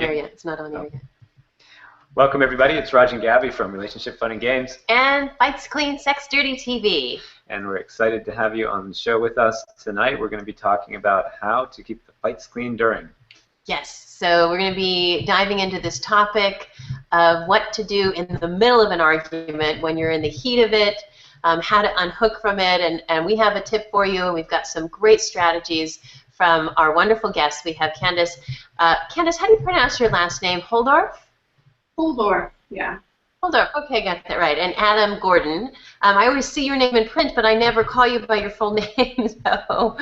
there yet. It's not on there yet. Welcome, everybody. It's Raj and Gabby from Relationship Fun and Games. And Fights Clean, Sex Dirty TV. And we're excited to have you on the show with us tonight. We're going to be talking about how to keep the fights clean during. Yes, so we're going to be diving into this topic of what to do in the middle of an argument when you're in the heat of it, how to unhook from it, and we have a tip for you, and we've got some great strategies from our wonderful guests. We have Candace. Candace, how do you pronounce your last name? Holdorf? Holdorf, yeah. Holdorf, okay, got that right. And Adam Gordon. I always see your name in print, but I never call you by your full name. So.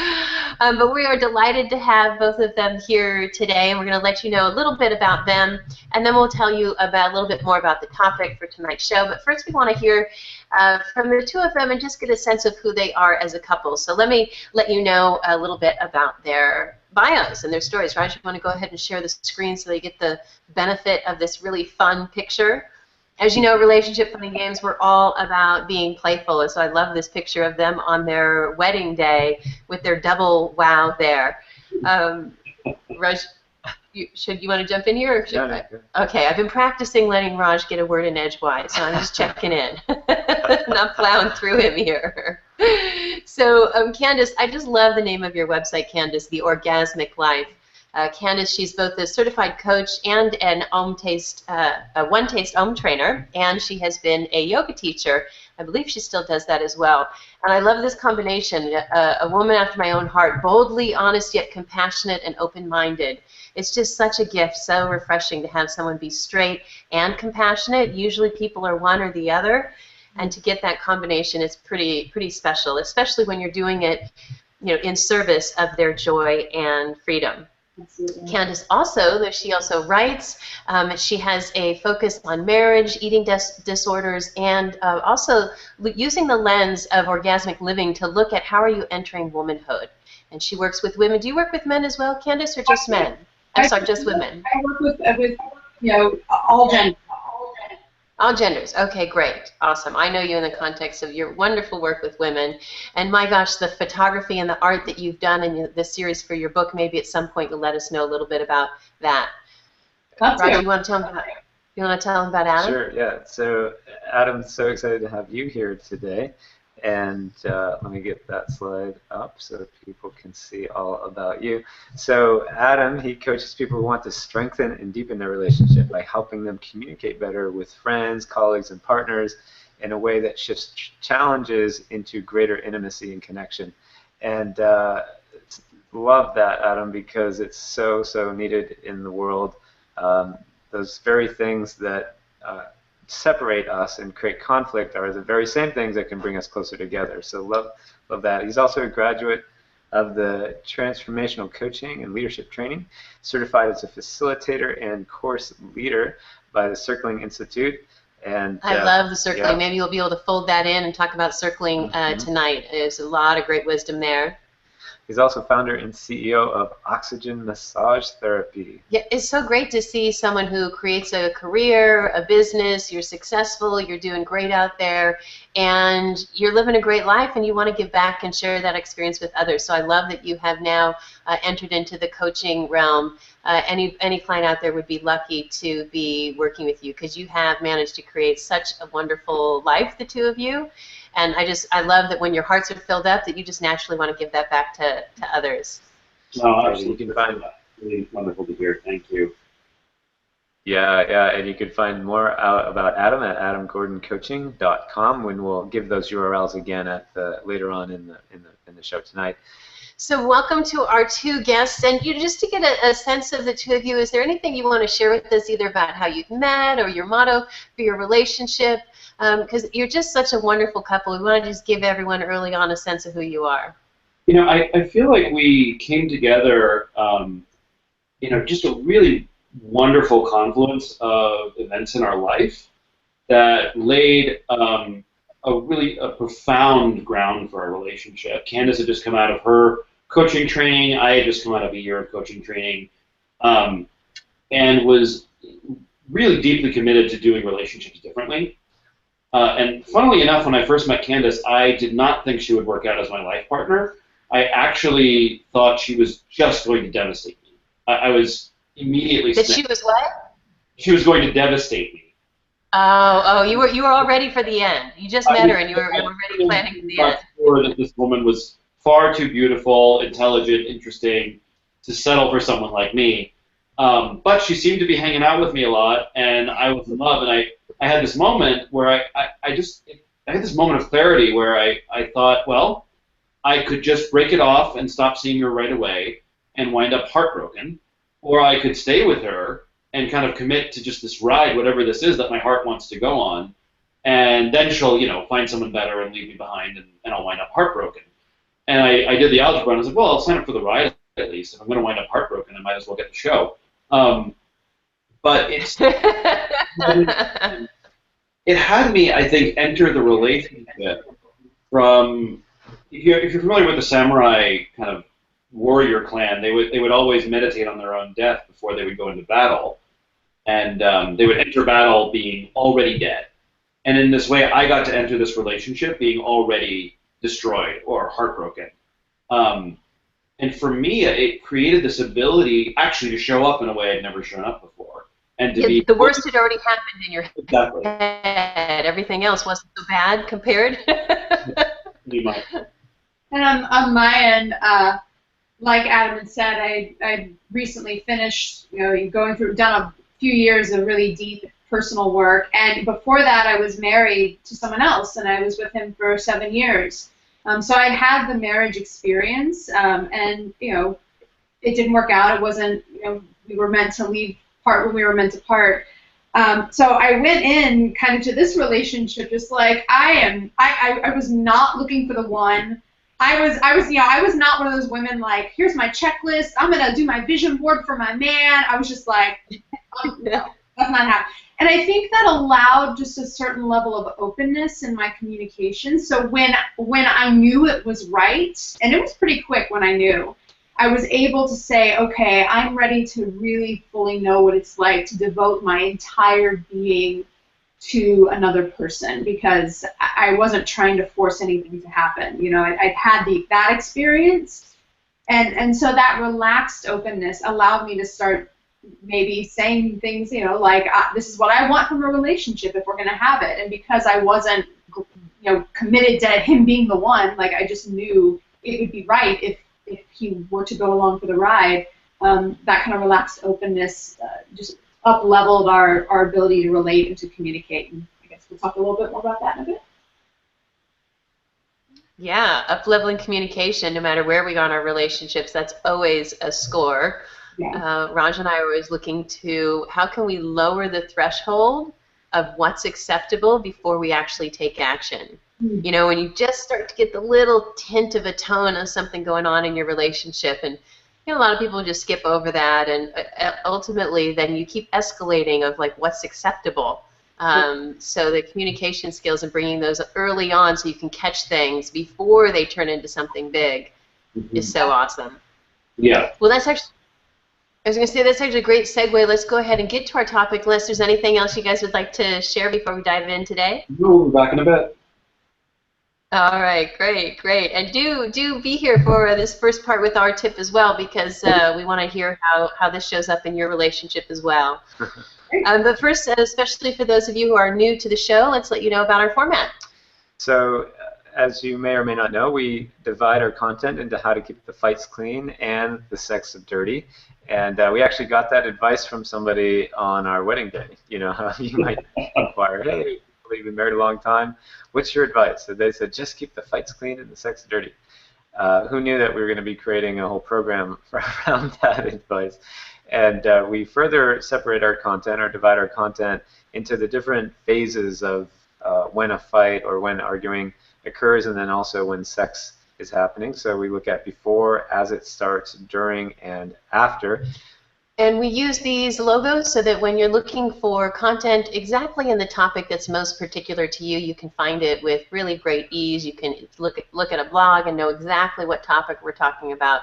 But we are delighted to have both of them here today, and we're going to let you know a little bit about them, and then we'll tell you about a little bit more about the topic for tonight's show. But first we want to hear from the two of them and just get a sense of who they are as a couple. So let me let you know a little bit about their bios and their stories. Raj, you want to go ahead and share the screen so they get the benefit of this really fun picture? As you know, Relationship Fun and Games, we're all about being playful, and so I love this picture of them on their wedding day with their double wow there. Raj, you want to jump in here? Or should No, okay, I've been practicing letting Raj get a word in edgewise, so I'm just checking in. Not plowing through him here. So, Candace, I just love the name of your website, Candace, The Orgasmic Life. Candace, she's both a certified coach and an One Taste Om trainer, and she has been a yoga teacher. I believe she still does that as well. And I love this combination, a woman after my own heart, boldly honest yet compassionate and open-minded. It's just such a gift, so refreshing to have someone be straight and compassionate. Usually people are one or the other, and to get that combination is pretty special, especially when you're doing it, in service of their joy and freedom. Absolutely. Candace also, she also writes. She has a focus on marriage, eating disorders, and also using the lens of orgasmic living to look at how are you entering womanhood. And she works with women. Do you work with men as well, Candace, or just men? I'm sorry, just women. I work with all genders. All genders. Okay, great. Awesome. I know you in the context of your wonderful work with women. And my gosh, the photography and the art that you've done in this series for your book, maybe at some point you'll let us know a little bit about that. Roger, you want to tell them about Adam? Sure, yeah. So Adam's so excited to have you here today. And let me get that slide up so that people can see all about you. So Adam, he coaches people who want to strengthen and deepen their relationship by helping them communicate better with friends, colleagues, and partners in a way that shifts challenges into greater intimacy and connection. And love that, Adam, because it's so needed in the world. Those very things that separate us and create conflict are the very same things that can bring us closer together. So love that. He's also a graduate of the Transformational Coaching and Leadership Training, certified as a facilitator and course leader by the Circling Institute. And I love the circling. Yeah. Maybe you'll be able to fold that in and talk about circling tonight. There's a lot of great wisdom there. He's also founder and CEO of Oxygen Massage Therapy. Yeah, it's so great to see someone who creates a career, a business, you're successful, you're doing great out there, and you're living a great life, and you want to give back and share that experience with others. So I love that you have now entered into the coaching realm. Any client out there would be lucky to be working with you because you have managed to create such a wonderful life, the two of you. And I love that when your hearts are filled up that you just naturally want to give that back to others. No, absolutely. You can find that. Really wonderful to hear. Thank you. Yeah, and you can find more out about Adam at adamgordoncoaching.com when we'll give those URLs again at later on in the show tonight. So welcome to our two guests, and just to get a sense of the two of you, is there anything you want to share with us either about how you've met or your motto for your relationship? Because you're just such a wonderful couple. We want to just give everyone early on a sense of who you are. I feel like we came together, just a really wonderful confluence of events in our life that laid a profound ground for our relationship. Candace had just come out of her coaching training. I had just come out of a year of coaching training, and was really deeply committed to doing relationships differently. And funnily enough, when I first met Candace, I did not think she would work out as my life partner. I actually thought she was just going to devastate me. I was, immediately That snapped. she was what? She was going to devastate me. Oh, you were all ready for the end. You just met her and you were already planning for the end. Sure that this woman was far too beautiful, intelligent, interesting to settle for someone like me. But she seemed to be hanging out with me a lot, and I was in love. And I had this moment where I had this moment of clarity where I thought, well, I could just break it off and stop seeing her right away and wind up heartbroken, or I could stay with her and kind of commit to just this ride, whatever this is that my heart wants to go on, and then she'll, find someone better and leave me behind, and I'll wind up heartbroken. And I did the algebra, and I was like, well, I'll sign up for the ride at least. If I'm going to wind up heartbroken, I might as well get the show. But it had me, I think, enter the relationship from, if you're familiar with the samurai kind of warrior clan, they would always meditate on their own death before they would go into battle. And they would enter battle being already dead. And in this way, I got to enter this relationship being already destroyed or heartbroken. And for me, it created this ability actually to show up in a way I'd never shown up before. And to be the worst had already happened in your exactly. head. Everything else wasn't so bad compared. Pretty much. And on my end, like Adam had said, I recently finished, done a few years of really deep personal work, and before that I was married to someone else, and I was with him for 7 years. So I had the marriage experience, and it didn't work out. It wasn't, we were meant to leave part when we were meant to part. So I went in kind of to this relationship just like I was not looking for the one. I was not one of those women like, here's my checklist, I'm gonna do my vision board for my man. I was just like, no, that's not happening. And I think that allowed just a certain level of openness in my communication. So when I knew it was right, and it was pretty quick when I knew, I was able to say, okay, I'm ready to really fully know what it's like to devote my entire being to another person, because I wasn't trying to force anything to happen. I'd had that experience, and so that relaxed openness allowed me to start maybe saying things, like this is what I want from a relationship if we're going to have it. And because I wasn't, committed to him being the one, like I just knew it would be right if he were to go along for the ride. That kind of relaxed openness just up-leveled our ability to relate and to communicate. And I guess we'll talk a little bit more about that in a bit. Yeah, up-leveling communication, no matter where we go in our relationships, that's always a score. Yeah. Raj and I are always looking to how can we lower the threshold of what's acceptable before we actually take action. Mm-hmm. When you just start to get the little tint of a tone of something going on in your relationship, and a lot of people just skip over that, and ultimately then you keep escalating of like what's acceptable. So the communication skills and bringing those early on so you can catch things before they turn into something big is so awesome. Yeah. Well, that's actually, I was going to say, that's actually a great segue. Let's go ahead and get to our topic, unless there's anything else you guys would like to share before we dive in today. No, we'll be back in a bit. All right, great. And do be here for this first part with our tip as well, because we want to hear how this shows up in your relationship as well. But first, especially for those of you who are new to the show, let's let you know about our format. So, as you may or may not know, we divide our content into how to keep the fights clean and the sex dirty. And we actually got that advice from somebody on our wedding day. You might inquire, hey, you've been married a long time. What's your advice? So they said, just keep the fights clean and the sex dirty. Who knew that we were going to be creating a whole program around that advice? And we further separate our content or divide our content into the different phases of when a fight or when arguing occurs, and then also when sex is happening. So we look at before, as it starts, during, and after. And we use these logos so that when you're looking for content exactly in the topic that's most particular to you, you can find it with really great ease. You can look at a blog and know exactly what topic we're talking about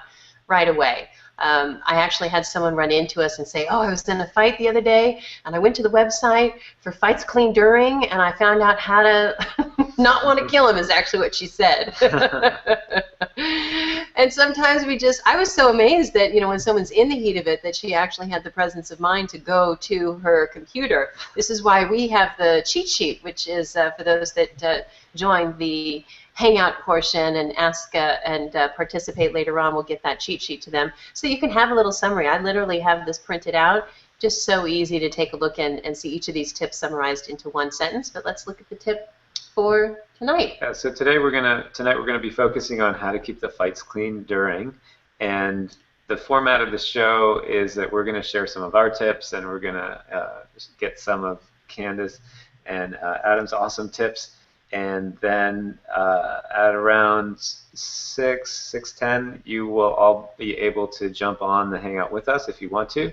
right away. I actually had someone run into us and say, oh, I was in a fight the other day, and I went to the website for fights clean during, and I found out how to not want to kill him, is actually what she said. And sometimes I was so amazed that, when someone's in the heat of it, that she actually had the presence of mind to go to her computer. This is why we have the cheat sheet, which is for those that join the Hangout portion and ask and participate later on. We'll get that cheat sheet to them. So you can have a little summary. I literally have this printed out. Just so easy to take a look and see each of these tips summarized into one sentence. But let's look at the tip for tonight. Yeah, so tonight we're gonna be focusing on how to keep the fights clean during, and the format of the show is that we're gonna share some of our tips, and we're gonna get some of Candace and Adam's awesome tips, and then at around 6:10, you will all be able to jump on the Hangout with us if you want to.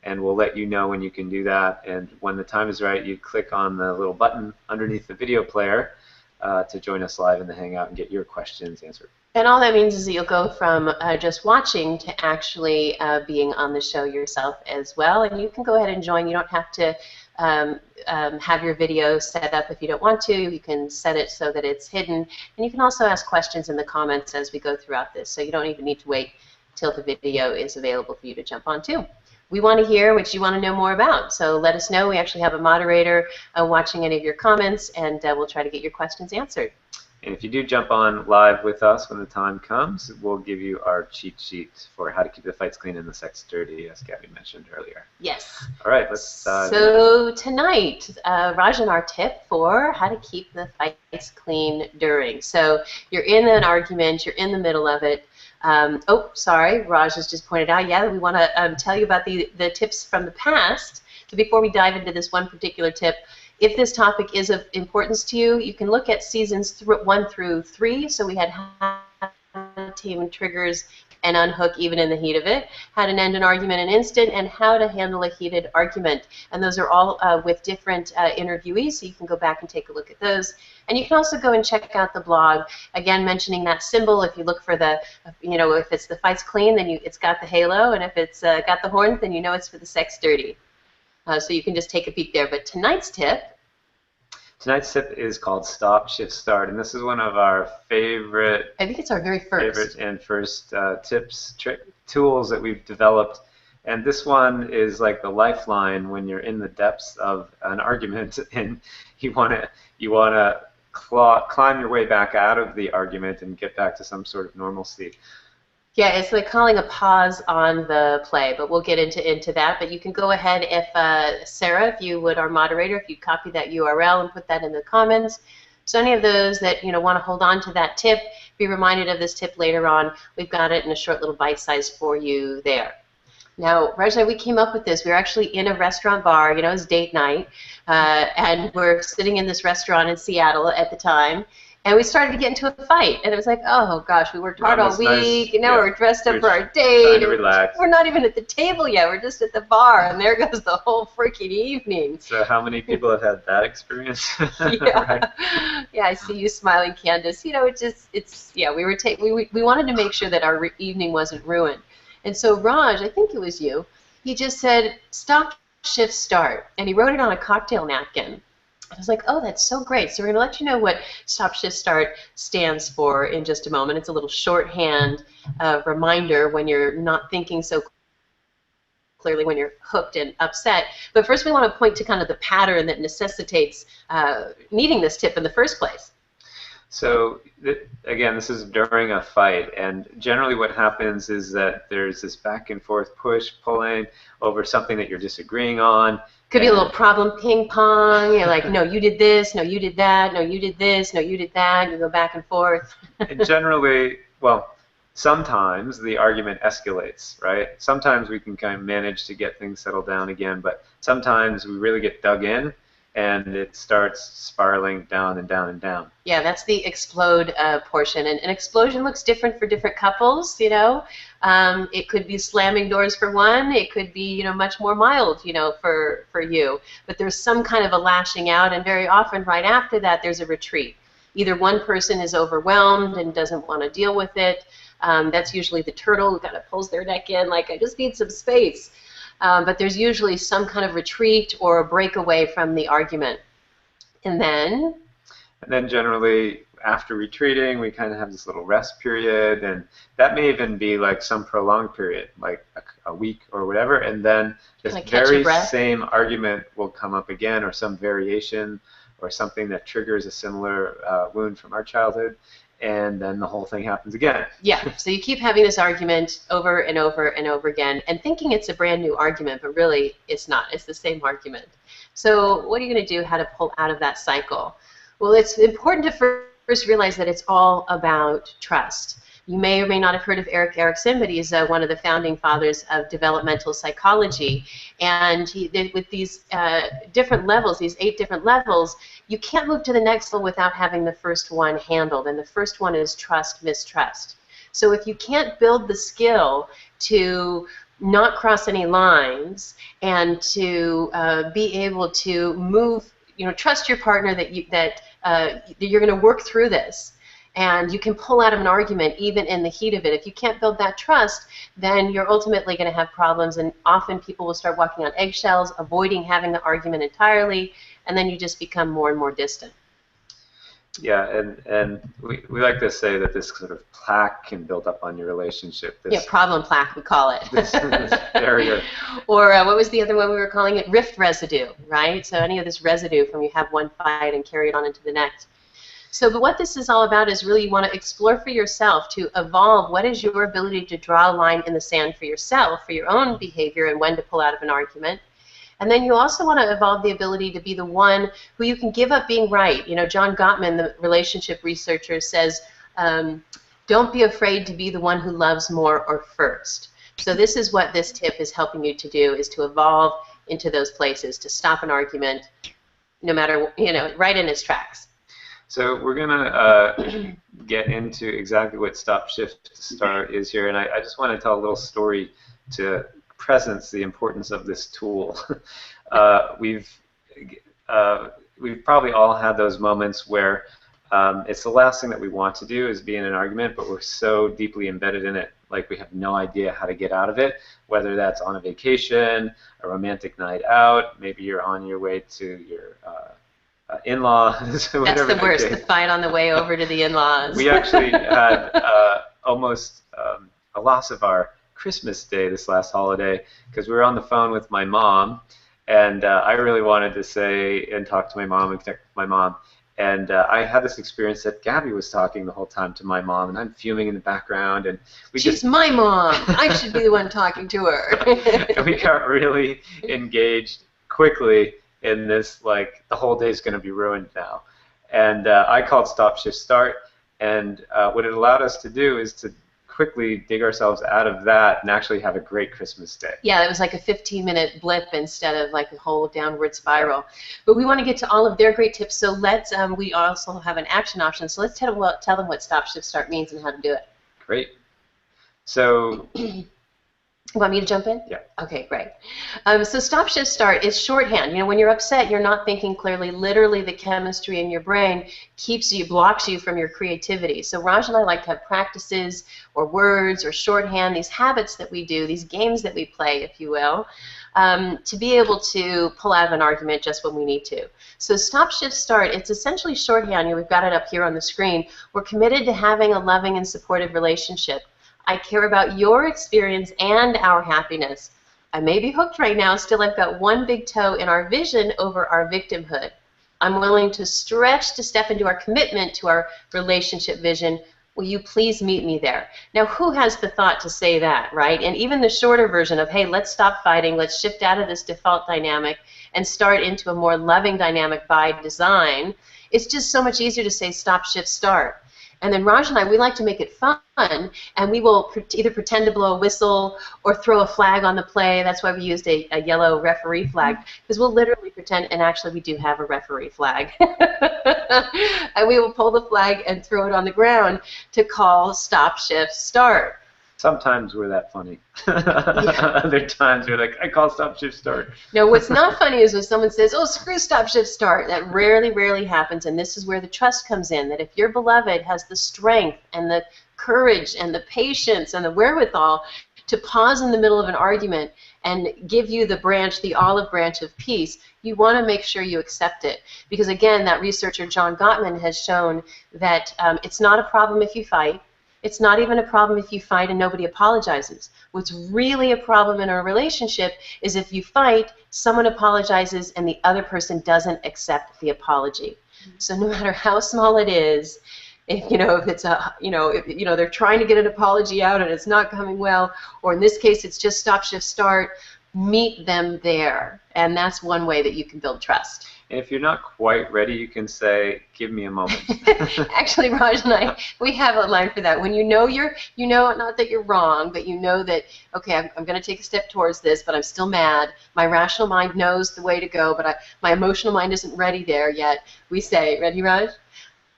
And we'll let you know when you can do that. And when the time is right, you click on the little button underneath the video player to join us live in the Hangout and get your questions answered. And all that means is that you'll go from just watching to actually being on the show yourself as well. And you can go ahead and join. You don't have to have your video set up if you don't want to. You can set it so that it's hidden. And you can also ask questions in the comments as we go throughout this. So you don't even need to wait till the video is available for you to jump on too. We want to hear what you want to know more about, so let us know. We actually have a moderator watching any of your comments, and we'll try to get your questions answered. And if you do jump on live with us when the time comes, we'll give you our cheat sheet for how to keep the fights clean and the sex dirty, as Gabby mentioned earlier. Yes. All right, let's So tonight, Rajan, our tip for how to keep the fights clean during. So you're in an argument, you're in the middle of it. Oh, sorry, Raj has just pointed out, yeah, we want to tell you about the tips from the past. So before we dive into this one particular tip, if this topic is of importance to you, you can look at seasons 1 through 3. So we had how to team triggers and unhook even in the heat of it, how to end an argument in an instant, and how to handle a heated argument. And those are all with different interviewees, so you can go back and take a look at those. And you can also go and check out the blog, again mentioning that symbol. If you look for the, if it's the fights clean, then it's got the halo, and if it's got the horns, then you know it's for the sex dirty. So you can just take a peek there. But tonight's tip is called Stop, Shift, Start, and this is one of our favorite. I think it's our very first. Tools that we've developed, and this one is like the lifeline when you're in the depths of an argument and you wanna climb your way back out of the argument and get back to some sort of normalcy. Yeah, it's like calling a pause on the play, but we'll get into that. But you can go ahead, if Sarah, if you would, our moderator, if you copy that URL and put that in the comments. So any of those that want to hold on to that tip, be reminded of this tip later on. We've got it in a short little bite size for you there. Now, Rajna, we came up with this. We were actually in a restaurant bar, it's date night, and we're sitting in this restaurant in Seattle at the time. And we started to get into a fight, and it was like, oh gosh, we worked hard all week, and now we're dressed up for our date. To relax. We're not even at the table yet; we're just at the bar, and there goes the whole freaking evening. So, how many people have had that experience? Yeah, Right. Yeah, I see you smiling, Candace. We wanted to make sure that our evening wasn't ruined, and so Raj, I think it was you, he just said, "Stop, shift, start," and he wrote it on a cocktail napkin. I was like, oh, that's so great. So we're going to let you know what Stop, Shift, Start stands for in just a moment. It's a little shorthand reminder when you're not thinking so clearly, when you're hooked and upset. But first we want to point to kind of the pattern that necessitates needing this tip in the first place. So again, this is during a fight, and generally what happens is that there's this back and forth push, pulling over something that you're disagreeing on. Could be a little problem ping pong. You're like, no, you did this, no, you did that, no, you did this, no, you did that. You go back and forth. And generally, well, sometimes the argument escalates, right? Sometimes we can kind of manage to get things settled down again, but sometimes we really get dug in, and it starts spiraling down and down and down. Yeah, that's the explode portion. And an explosion looks different for different couples, It could be slamming doors for one. It could be, much more mild, for you. But there's some kind of a lashing out, and very often right after that there's a retreat. Either one person is overwhelmed and doesn't want to deal with it. That's usually the turtle who kind of pulls their neck in, like, I just need some space. But there's usually some kind of retreat or a breakaway from the argument. And then generally, after retreating, we kind of have this little rest period, and that may even be like some prolonged period, like a week or whatever, and then this very same argument will come up again, or some variation, or something that triggers a similar wound from our childhood, and then the whole thing happens again. Yeah, so you keep having this argument over and over and over again, and thinking it's a brand new argument, but really it's not. It's the same argument. So what are you going to do, how to pull out of that cycle? Well, it's important to first realize that it's all about trust. You may or may not have heard of Erik Erikson, but he's one of the founding fathers of developmental psychology. And with these different levels, these 8 different levels, you can't move to the next level without having the first one handled. And the first one is trust, mistrust. So if you can't build the skill to not cross any lines and to be able to move, trust your partner that you're going to work through this. And you can pull out of an argument even in the heat of it. If you can't build that trust, then you're ultimately going to have problems, and often people will start walking on eggshells, avoiding having the argument entirely, and then you just become more and more distant. Yeah, and we like to say that this sort of plaque can build up on your relationship. This, problem plaque, we call it. this barrier. Or what was the other one we were calling it? Rift residue, right? So any of this residue from you have one fight and carry it on into the next. So but what this is all about is really you want to explore for yourself, to evolve what is your ability to draw a line in the sand for yourself, for your own behavior and when to pull out of an argument. And then you also want to evolve the ability to be the one who you can give up being right. John Gottman, the relationship researcher, says, don't be afraid to be the one who loves more or first. So this is what this tip is helping you to do, is to evolve into those places, to stop an argument, no matter, right in its tracks. So we're going to get into exactly what Stop, Shift, Start is here, and I just want to tell a little story to presence the importance of this tool. We've probably all had those moments where it's the last thing that we want to do is be in an argument, but we're so deeply embedded in it, like we have no idea how to get out of it, whether that's on a vacation, a romantic night out, maybe you're on your way to your in-laws. That's the worst, the fight on the way over to the in-laws. We actually had almost a loss of our Christmas Day this last holiday because we were on the phone with my mom, and I really wanted to say and talk to my mom and connect with my mom. And I had this experience that Gabby was talking the whole time to my mom, and I'm fuming in the background. And she's my mom. I should be the one talking to her. And we got really engaged quickly in this, like, the whole day's going to be ruined now. And I called Stop, Shift, Start, and what it allowed us to do is to quickly dig ourselves out of that and actually have a great Christmas day. Yeah, it was like a 15-minute blip instead of like a whole downward spiral. But we want to get to all of their great tips, so let's, we also have an action option, so let's tell them what Stop, Shift, Start means and how to do it. Great. So... You want me to jump in? Yeah. Okay, great. So Stop, Shift, Start is shorthand. When you're upset, you're not thinking clearly. Literally, the chemistry in your brain blocks you from your creativity. So Raj and I like to have practices or words or shorthand, these habits that we do, these games that we play, if you will, to be able to pull out of an argument just when we need to. So Stop, Shift, Start, it's essentially shorthand. We've got it up here on the screen. We're committed to having a loving and supportive relationship. I care about your experience and our happiness. I may be hooked right now, still I've got one big toe in our vision over our victimhood. I'm willing to stretch to step into our commitment to our relationship vision. Will you please meet me there? Now, who has the thought to say that, right? And even the shorter version of, hey, let's stop fighting, let's shift out of this default dynamic and start into a more loving dynamic by design. It's just so much easier to say Stop, Shift, Start. And then Raj and I, we like to make it fun, and we will either pretend to blow a whistle or throw a flag on the play. That's why we used a yellow referee flag, because we'll literally pretend, and actually we do have a referee flag. And we will pull the flag and throw it on the ground to call Stop, Shift, Start. Sometimes we're that funny. Yeah. Other times we're like, I call Stop, Shift, Start. No, what's not funny is when someone says, oh, screw Stop, Shift, Start. That rarely happens, and this is where the trust comes in, that if your beloved has the strength and the courage and the patience and the wherewithal to pause in the middle of an argument and give you the branch, the olive branch of peace, you want to make sure you accept it. Because again, that researcher John Gottman has shown that it's not a problem if you fight. It's not even a problem if you fight and nobody apologizes. What's really a problem in a relationship is if you fight, someone apologizes, and the other person doesn't accept the apology. So no matter how small it is, if it's they're trying to get an apology out and it's not coming well, or in this case it's just stop, shift, start, meet them there. And that's one way that you can build trust. And if you're not quite ready, you can say, give me a moment. Actually, Raj and I, we have a line for that. When not that you're wrong, but you know that, okay, I'm going to take a step towards this, but I'm still mad. My rational mind knows the way to go, but my emotional mind isn't ready there yet. We say, ready, Raj?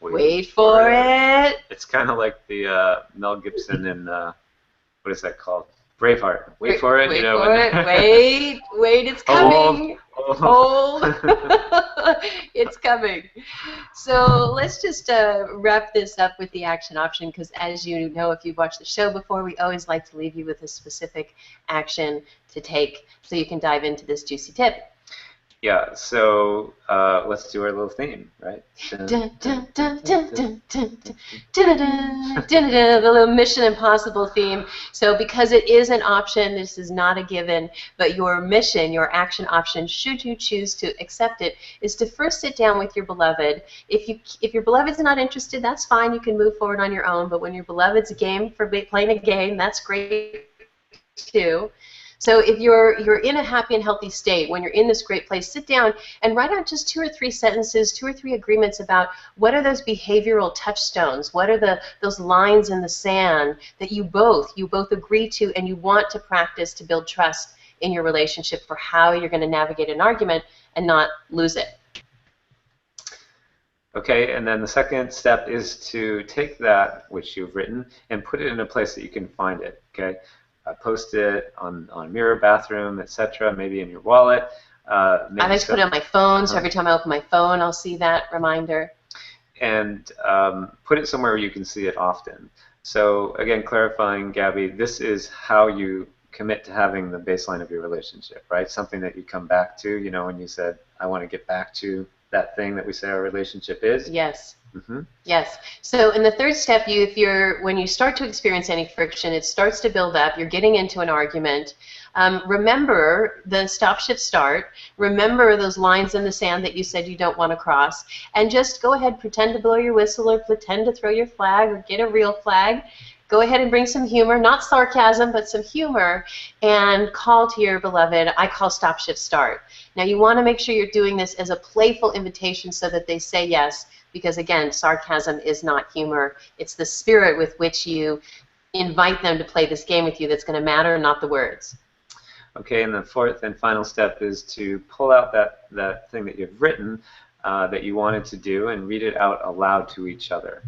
Wait for it. It's kind of like the Mel Gibson in, what is that called? Braveheart. Wait for it. Wait for it. Wait, it's coming. Hold. It's coming. So let's just wrap this up with the action option, because as you know, if you've watched the show before, we always like to leave you with a specific action to take so you can dive into this juicy tip. Yeah, so let's do our little theme, right? The little Mission Impossible theme. So because it is an option, this is not a given, but your mission, your action option, should you choose to accept it, is to first sit down with your beloved. If your beloved's not interested, that's fine. You can move forward on your own. But when your beloved's game for playing a game, that's great too. So if you're in a happy and healthy state, when you're in this great place, sit down and write out just 2 or 3 sentences, 2 or 3 agreements about what are those behavioral touchstones, what are those lines in the sand that you both agree to and you want to practice to build trust in your relationship for how you're going to navigate an argument and not lose it. Okay, and then the second step is to take that which you've written and put it in a place that you can find it, okay? Post it on mirror, bathroom, etc., maybe in your wallet. I like to put it on my phone, so every time I open my phone, I'll see that reminder. And put it somewhere where you can see it often. So again, clarifying, Gabby, this is how you commit to having the baseline of your relationship, right? Something that you come back to, when you said, I want to get back to that thing that we say our relationship is. Yes. Mm-hmm. Yes. So in the third step, when you start to experience any friction, it starts to build up. You're getting into an argument. Remember the stop, shift, start. Remember those lines in the sand that you said you don't want to cross. And just go ahead, pretend to blow your whistle or pretend to throw your flag or get a real flag. Go ahead and bring some humor, not sarcasm, but some humor, and call to your beloved. I call stop, shift, start. Now you want to make sure you're doing this as a playful invitation so that they say yes, because again, sarcasm is not humor. It's the spirit with which you invite them to play this game with you that's going to matter, not the words. Okay, and the fourth and final step is to pull out that thing that you've written that you wanted to do and read it out aloud to each other.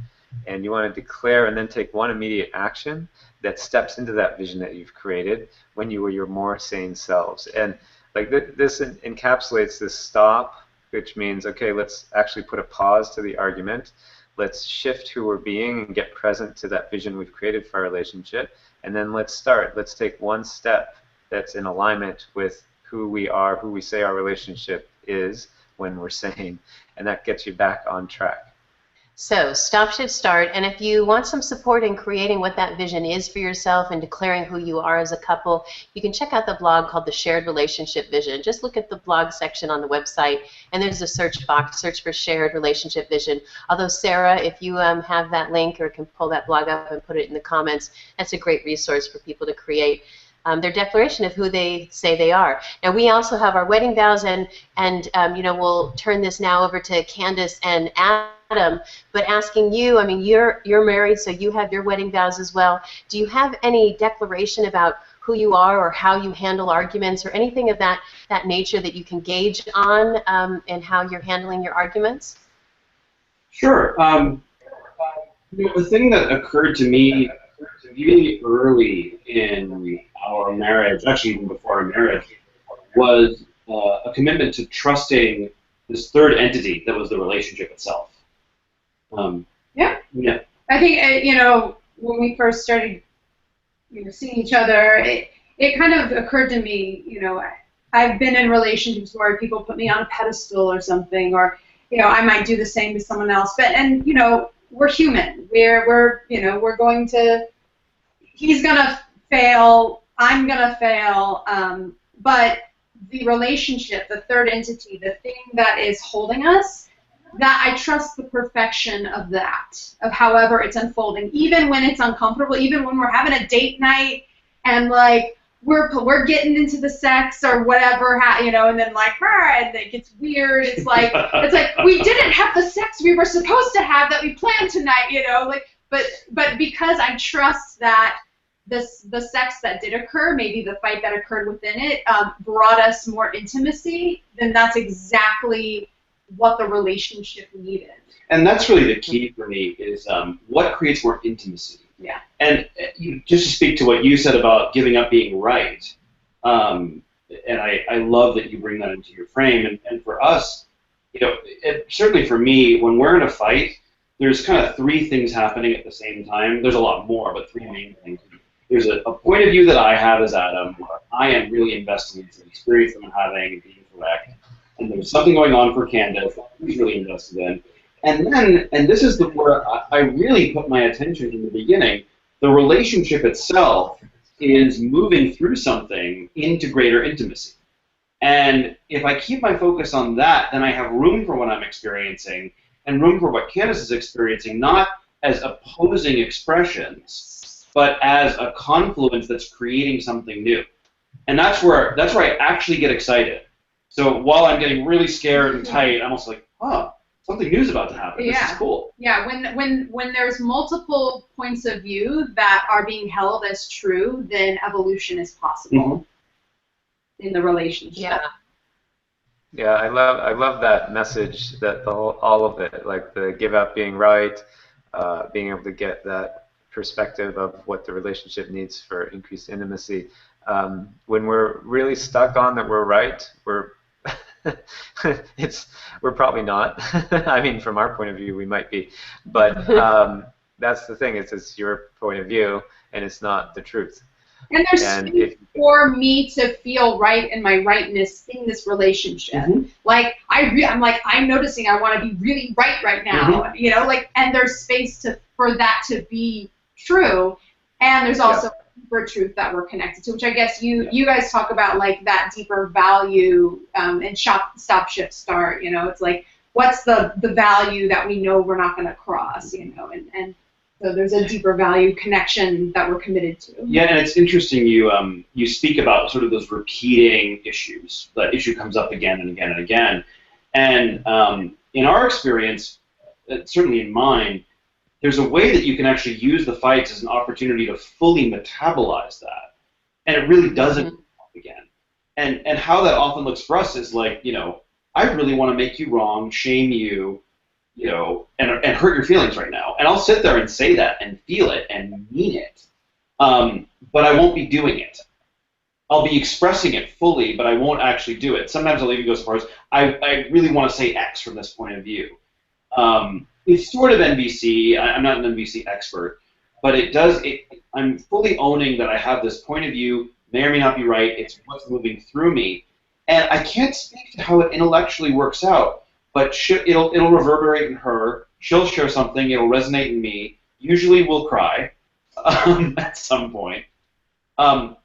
And you want to declare and then take one immediate action that steps into that vision that you've created when you were your more sane selves. And like this encapsulates this stop, which means, okay, let's actually put a pause to the argument. Let's shift who we're being and get present to that vision we've created for our relationship. And then let's start. Let's take one step that's in alignment with who we are, who we say our relationship is when we're sane. And that gets you back on track. So stop, shift, start, and if you want some support in creating what that vision is for yourself and declaring who you are as a couple, you can check out the blog called The Shared Relationship Vision. Just look at the blog section on the website, and there's a search box, search for Shared Relationship Vision. Although, Sarah, if you have that link or can pull that blog up and put it in the comments, that's a great resource for people to create their declaration of who they say they are. Now, we also have our wedding vows, and we'll turn this now over to Candace and Adam, but asking you, I mean, you're married, so you have your wedding vows as well. Do you have any declaration about who you are or how you handle arguments or anything of that nature that you can gauge on and how you're handling your arguments? Sure. The thing that occurred to me really early in our marriage, actually even before our marriage, was a commitment to trusting this third entity that was the relationship itself. Yeah. Yeah. I think when we first started, seeing each other, it kind of occurred to me, you know, I've been in relationships where people put me on a pedestal or something, or, you know, I might do the same to someone else. But, and, you know, we're human. We're you know, we're going to, he's going to fail, I'm going to fail, but the relationship, the third entity, the thing that is holding us, that I trust the perfection of that, of however it's unfolding, even when it's uncomfortable, even when we're having a date night and like we're getting into the sex or whatever, you know, and then like, and it gets weird. It's like we didn't have the sex we were supposed to have that we planned tonight, you know, like, but because I trust that the sex that did occur, maybe the fight that occurred within it, brought us more intimacy, then that's exactly what the relationship needed. And that's really the key for me is what creates more intimacy. Yeah. And just to speak to what you said about giving up being right, and I love that you bring that into your frame. And for us, you know, certainly for me, when we're in a fight, there's kind of three things happening at the same time. There's a lot more, but three main things. There's a point of view that I have as Adam, where I am really invested in the experience that I'm having and being correct. And there's something going on for Candace that he's really invested in. And then, and this is where I really put my attention in the beginning, the relationship itself is moving through something into greater intimacy. And if I keep my focus on that, then I have room for what I'm experiencing and room for what Candace is experiencing, not as opposing expressions, but as a confluence that's creating something new. And that's where I actually get excited. So while I'm getting really scared and tight, I'm also like, oh, something new's about to happen. Yeah. This is cool. Yeah, when there's multiple points of view that are being held as true, then evolution is possible in the relationship. Yeah. Yeah, I love that message, that all of it, like the give up being right, being able to get that perspective of what the relationship needs for increased intimacy. When we're really stuck on that we're right, we're probably not. I mean, from our point of view, we might be, but that's the thing. It's your point of view, and it's not the truth. And there's space for me to feel right in my rightness in this relationship. Like I'm noticing I want to be really right now. You know, like, and there's space for that to be true, and there's also deeper truth that we're connected to, which I guess you guys talk about, like that deeper value and stop shift start. You know, it's like, what's the value that we know we're not going to cross, you know, and so there's a deeper value connection that we're committed to. Yeah, and it's interesting you speak about sort of those repeating issues. The issue comes up again and again and again. And in our experience, certainly in mine, there's a way that you can actually use the fights as an opportunity to fully metabolize that. And it really doesn't come up again. And how that often looks for us is like, you know, I really want to make you wrong, shame you, you know, and hurt your feelings right now. And I'll sit there and say that and feel it and mean it. But I won't be doing it. I'll be expressing it fully, but I won't actually do it. Sometimes I'll even go as far as, I really want to say X from this point of view. It's sort of NVC. I'm not an NVC expert, but I'm fully owning that I have this point of view, may or may not be right. It's what's moving through me. And I can't speak to how it intellectually works out, but it'll reverberate in her. She'll share something. It'll resonate in me. Usually we'll cry at some point. But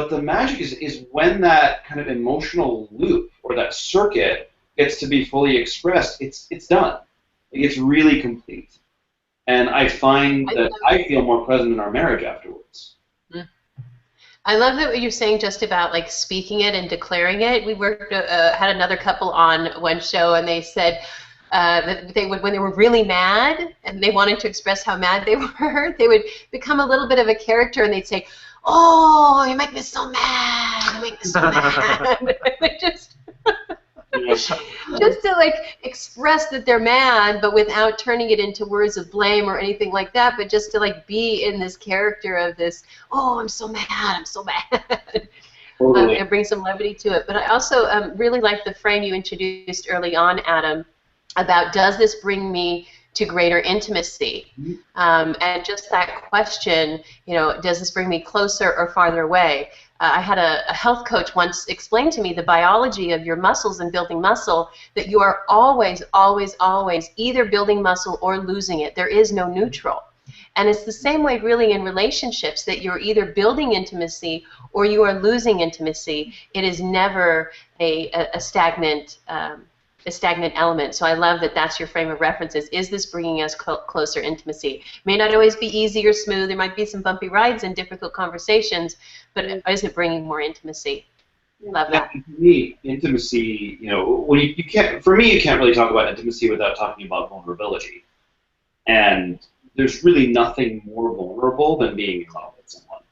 the magic is when that kind of emotional loop or that circuit gets to be fully expressed, it's done. It's really complete. And I find that I feel more present in our marriage afterwards. I love that what you're saying just about like speaking it and declaring it. We had another couple on one show, and they said that they would, when they were really mad and they wanted to express how mad they were, they would become a little bit of a character, and they'd say, "Oh, you make me so mad! You make me so mad!" Just to like express that they're mad, but without turning it into words of blame or anything like that, but just to like be in this character of this, oh, I'm so mad, and bring some levity to it. But I also really like the frame you introduced early on, Adam, about does this bring me to greater intimacy? And just that question, you know, does this bring me closer or farther away? I had a health coach once explain to me the biology of your muscles and building muscle, that you are always, always, always either building muscle or losing it. There is no neutral. And it's the same way really in relationships, that you're either building intimacy or you are losing intimacy. It is never a stagnant element. So I love that that's your frame of references. Is this bringing us closer intimacy? May not always be easy or smooth. There might be some bumpy rides and difficult conversations, but is it bringing more intimacy? Love that. For me, intimacy, when you can't, for me, you can't really talk about intimacy without talking about vulnerability. And there's really nothing more vulnerable than being in love with someone.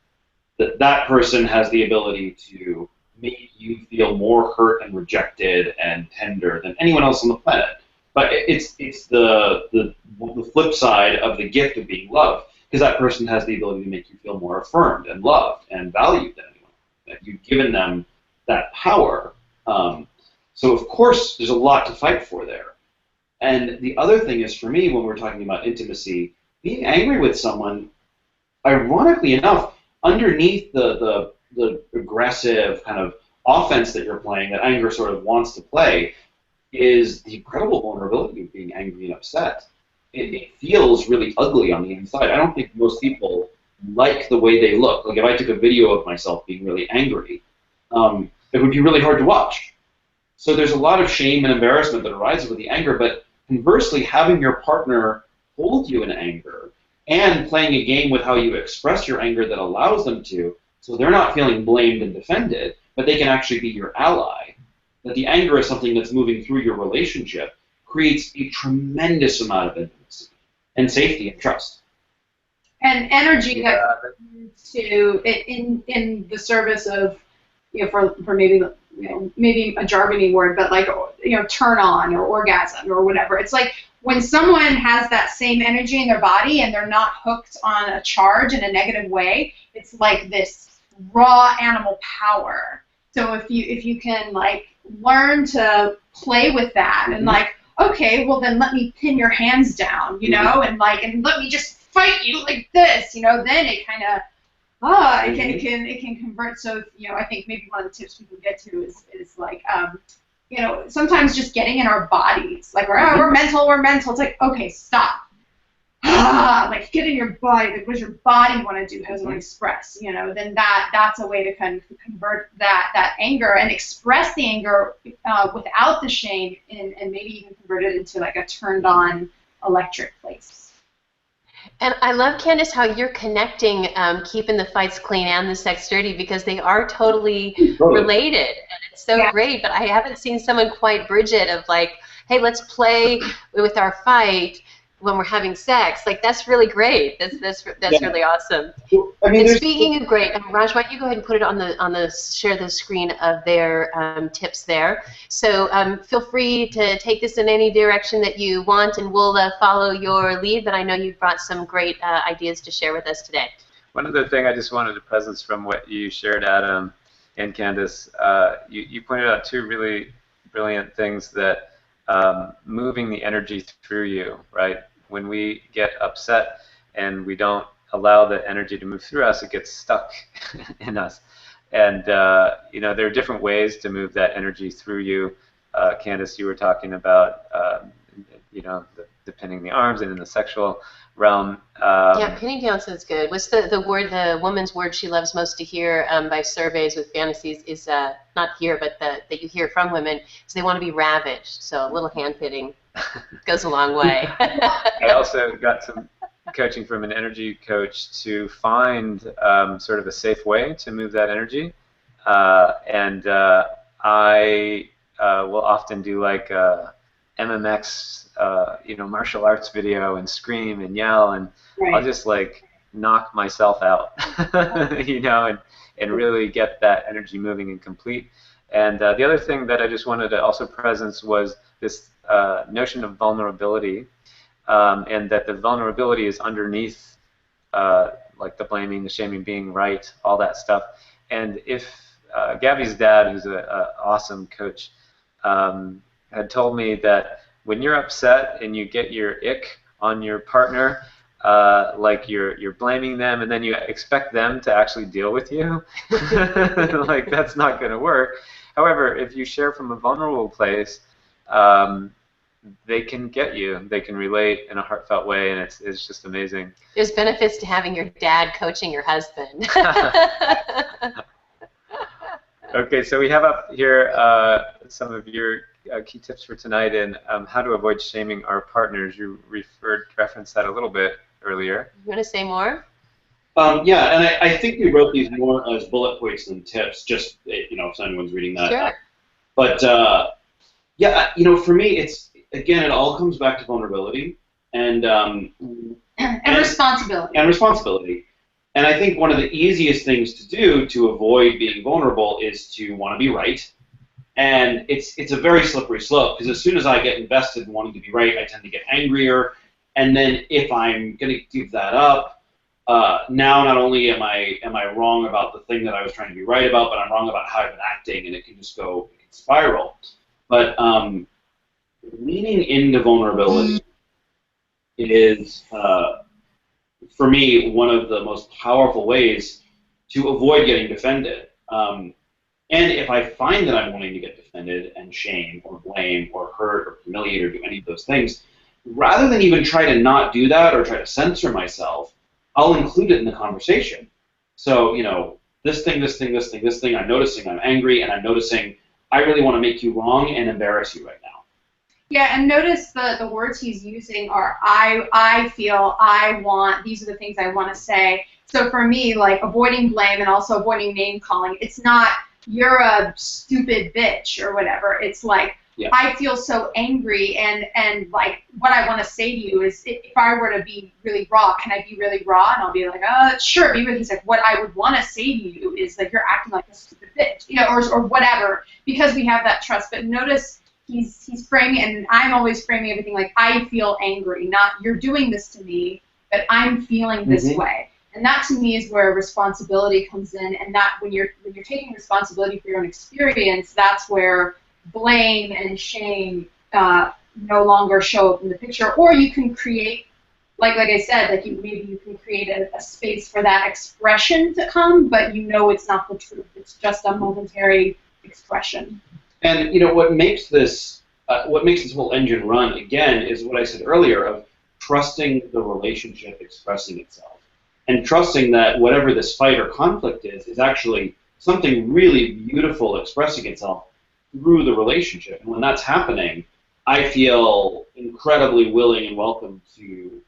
That person has the ability to make you feel more hurt and rejected and tender than anyone else on the planet. But it's the flip side of the gift of being loved, because that person has the ability to make you feel more affirmed and loved and valued than anyone. That you've given them that power. So of course there's a lot to fight for there. And the other thing is, for me, when we're talking about intimacy, being angry with someone, ironically enough, underneath the aggressive kind of offense that you're playing, that anger sort of wants to play, is the incredible vulnerability of being angry and upset. It feels really ugly on the inside. I don't think most people like the way they look. Like if I took a video of myself being really angry, it would be really hard to watch. So there's a lot of shame and embarrassment that arises with the anger, but conversely, having your partner hold you in anger and playing a game with how you express your anger that allows them to, so they're not feeling blamed and defended, but they can actually be your ally, that the anger is something that's moving through your relationship, creates a tremendous amount of intimacy and safety and trust. And energy to in the service of, for maybe maybe a jargony word, but like turn on or orgasm or whatever. It's like when someone has that same energy in their body and they're not hooked on a charge in a negative way, it's like this raw animal power. So if you can like learn to play with that and like, okay, well then let me pin your hands down, and let me just fight you like this, then it kind of it can convert. So I think maybe one of the tips people get to is like sometimes just getting in our bodies, like we're mental. It's like, okay, stop. Like get in your body. Like, what does your body want to do? How does it want to express? Then that's a way to kind of convert that anger and express the anger without the shame, and maybe even convert it into like a turned on electric place. And I love, Candace, how you're connecting keeping the fights clean and the sex dirty, because they are totally related. And it's so great, but I haven't seen someone quite Bridget of like, hey, let's play with our fight when we're having sex. Like, that's really great. That's really awesome. I mean, and speaking of great, Raj, why don't you go ahead and put it on the share the screen of their tips there. So feel free to take this in any direction that you want, and we'll follow your lead. But I know you've brought some great ideas to share with us today. One other thing I just wanted to presence from what you shared, Adam and Candace, you pointed out two really brilliant things, that moving the energy through you, right? When we get upset and we don't allow the energy to move through us, it gets stuck in us. And there are different ways to move that energy through you. Candace, you were talking about the pinning the arms, and in the sexual realm. Yeah, pinning down sounds good. What's the word, the woman's word she loves most to hear by surveys with fantasies is not here, but that you hear from women, is they want to be ravaged. So a little hand pitting goes a long way. I also got some coaching from an energy coach to find sort of a safe way to move that energy. And I will often do like MMX, martial arts video and scream and yell, and I'll just like knock myself out, and really get that energy moving and complete. And the other thing that I just wanted to also presence was this notion of vulnerability, and that the vulnerability is underneath like the blaming, the shaming, being right, all that stuff. And if Gabby's dad, who's an awesome coach, had told me that when you're upset and you get your ick on your partner, like you're blaming them, and then you expect them to actually deal with you. Like, that's not going to work. However, if you share from a vulnerable place, they can get you. They can relate in a heartfelt way, and it's just amazing. There's benefits to having your dad coaching your husband. Okay, so we have up here some of your key tips for tonight, and how to avoid shaming our partners. You referenced that a little bit earlier. You want to say more? Yeah, and I think we wrote these more as bullet points than tips, just, you know, if anyone's reading that. Sure. But yeah, you know, for me, it's, again, it all comes back to vulnerability and responsibility. And responsibility. And I think one of the easiest things to do to avoid being vulnerable is to want to be right. And it's a very slippery slope, because as soon as I get invested in wanting to be right, I tend to get angrier. And then if I'm going to give that up, now not only am I wrong about the thing that I was trying to be right about, but I'm wrong about how I've been acting, and it can just go, it can spiral. But leaning into vulnerability is, for me, one of the most powerful ways to avoid getting defended. And if I find that I'm wanting to get defended and shame or blame or hurt or humiliate or do any of those things, rather than even try to not do that or try to censor myself, I'll include it in the conversation. So, you know, this thing, I'm noticing I'm angry, and I'm noticing I really want to make you wrong and embarrass you right now. Yeah, and notice the words he's using are I feel, I want, these are the things I want to say. So for me, like, avoiding blame and also avoiding name calling, it's not you're a stupid bitch or whatever. It's like, yeah, I feel so angry, and like, what I want to say to you is, if I were to be really raw, can I be really raw? And I'll be like, sure, be really. He's like, what I would want to say to you is that you're acting like a stupid bitch, you know, or whatever, because we have that trust. But notice he's framing, and I'm always framing everything like, I feel angry, not you're doing this to me, but I'm feeling this way. And that, to me, is where responsibility comes in, and that when you're taking responsibility for your own experience, that's where blame and shame no longer show up in the picture. Or you can create, like I said, like maybe you can create a space for that expression to come, but you know it's not the truth. It's just a momentary expression. And you know what makes this whole engine run, again, is what I said earlier of trusting the relationship expressing itself. And trusting that whatever this fight or conflict is actually something really beautiful expressing itself through the relationship. And when that's happening, I feel incredibly willing and welcome to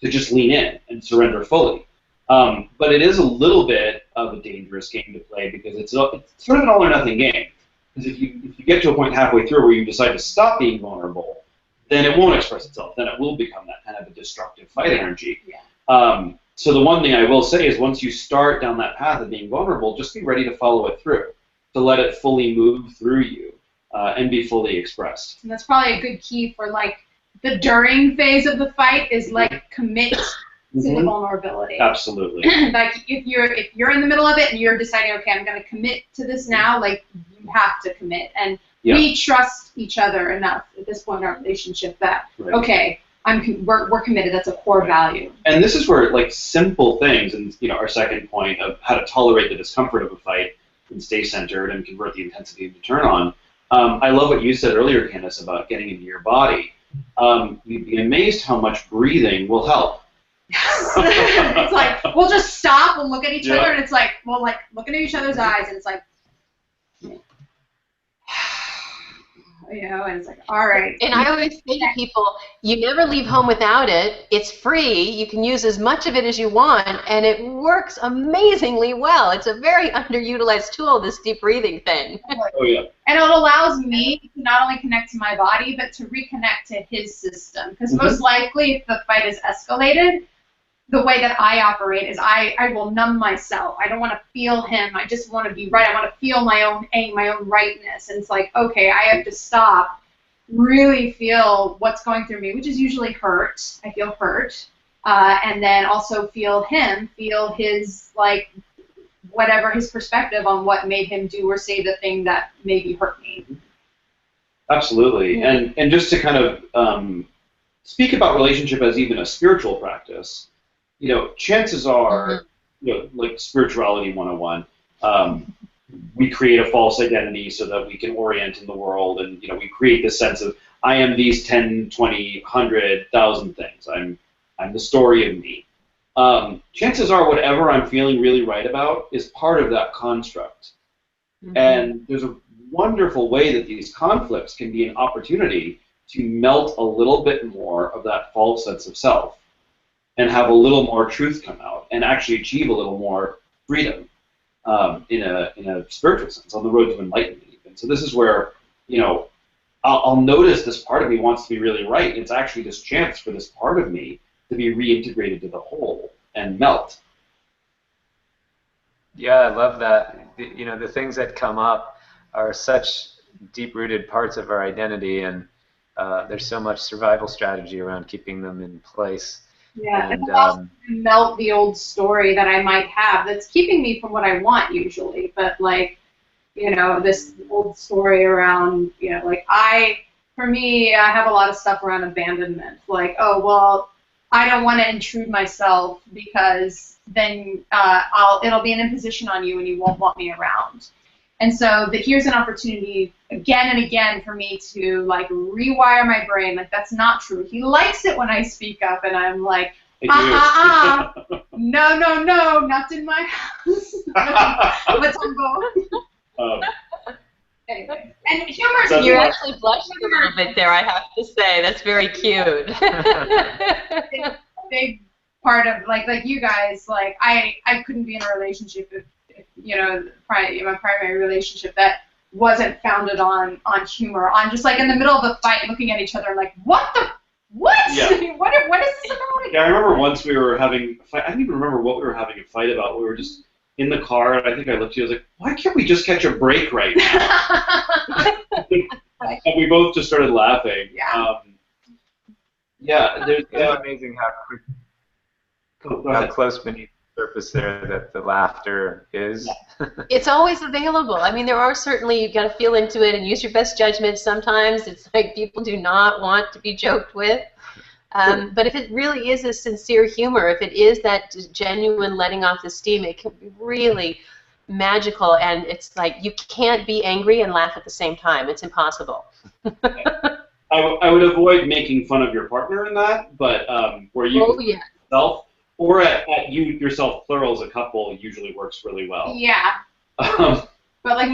just lean in and surrender fully. But it is a little bit of a dangerous game to play, because it's sort of an all or nothing game. Because if you get to a point halfway through where you decide to stop being vulnerable, then it won't express itself. Then it will become that kind of a destructive fight energy. Yeah. So the one thing I will say is, once you start down that path of being vulnerable, just be ready to follow it through, to let it fully move through you and be fully expressed. And that's probably a good key for, like, the during phase of the fight is, like, commit to the vulnerability. Absolutely. Like, if you're in the middle of it and you're deciding, okay, I'm going to commit to this now, like, you have to commit. And we trust each other enough at this point in our relationship that, okay, we're committed. That's a core value. And this is where, like, simple things, and you know, our second point of how to tolerate the discomfort of a fight and stay centered and convert the intensity into turn on. I love what you said earlier, Candace, about getting into your body. You'd be amazed how much breathing will help. It's like, we'll just stop, we'll look at each other, and it's like, we'll, like, look into each other's eyes, and it's like, you know, and it's like, all right. And I always say to people, you never leave home without it. It's free. You can use as much of it as you want, and it works amazingly well. It's a very underutilized tool, this deep breathing thing. Oh, yeah. And it allows me to not only connect to my body, but to reconnect to his system. Because most likely, if the fight is escalated, the way that I operate is I will numb myself. I don't want to feel him. I just want to be right. I want to feel my own aim, my own rightness. And it's like, okay, I have to stop, really feel what's going through me, which is usually hurt. I feel hurt. And then also feel him, feel his, like, whatever his perspective on what made him do or say the thing that maybe hurt me. Absolutely. And just to kind of speak about relationship as even a spiritual practice, chances are, like spirituality 101, we create a false identity so that we can orient in the world, and we create this sense of I am these 10, 20, 100, 1,000 things. I'm the story of me. Chances are whatever I'm feeling really right about is part of that construct. And there's a wonderful way that these conflicts can be an opportunity to melt a little bit more of that false sense of self and have a little more truth come out and actually achieve a little more freedom in a spiritual sense, on the road to enlightenment even. So this is where, I'll notice this part of me wants to be really right, and it's actually this chance for this part of me to be reintegrated to the whole and melt. Yeah, I love that. The things that come up are such deep-rooted parts of our identity, and there's so much survival strategy around keeping them in place. Yeah, and also melt the old story that I might have that's keeping me from what I want usually, but like, this old story around, for me, I have a lot of stuff around abandonment, like, oh, well, I don't want to intrude myself because then it'll be an imposition on you and you won't want me around. And so here's an opportunity again and again for me to like rewire my brain. Like, that's not true. He likes it when I speak up, and I'm like, no, not in my house. What's on go? Anyway, and humor. You're actually blushing a little bit there, I have to say. That's very cute. Big part of like you guys, like I couldn't be in a relationship if my primary relationship that wasn't founded on humor, on just like in the middle of a fight looking at each other like, what? Yeah. what is this about? Yeah, I remember once we were having a fight. I don't even remember what we were having a fight about. We were just in the car, and I think I looked at you, I was like, why can't we just catch a break right now? And we both just started laughing. Yeah. It's amazing how close beneath the surface there that the laughter is. It's always available. I mean, there are certainly, you've got to feel into it and use your best judgment. Sometimes it's like people do not want to be joked with. But if it really is a sincere humor, if it is that genuine letting off the steam, it can be really magical. And it's like you can't be angry and laugh at the same time. It's impossible. I would avoid making fun of your partner in that, but where you yourself or at you yourself plural as a couple usually works really well. Yeah. But like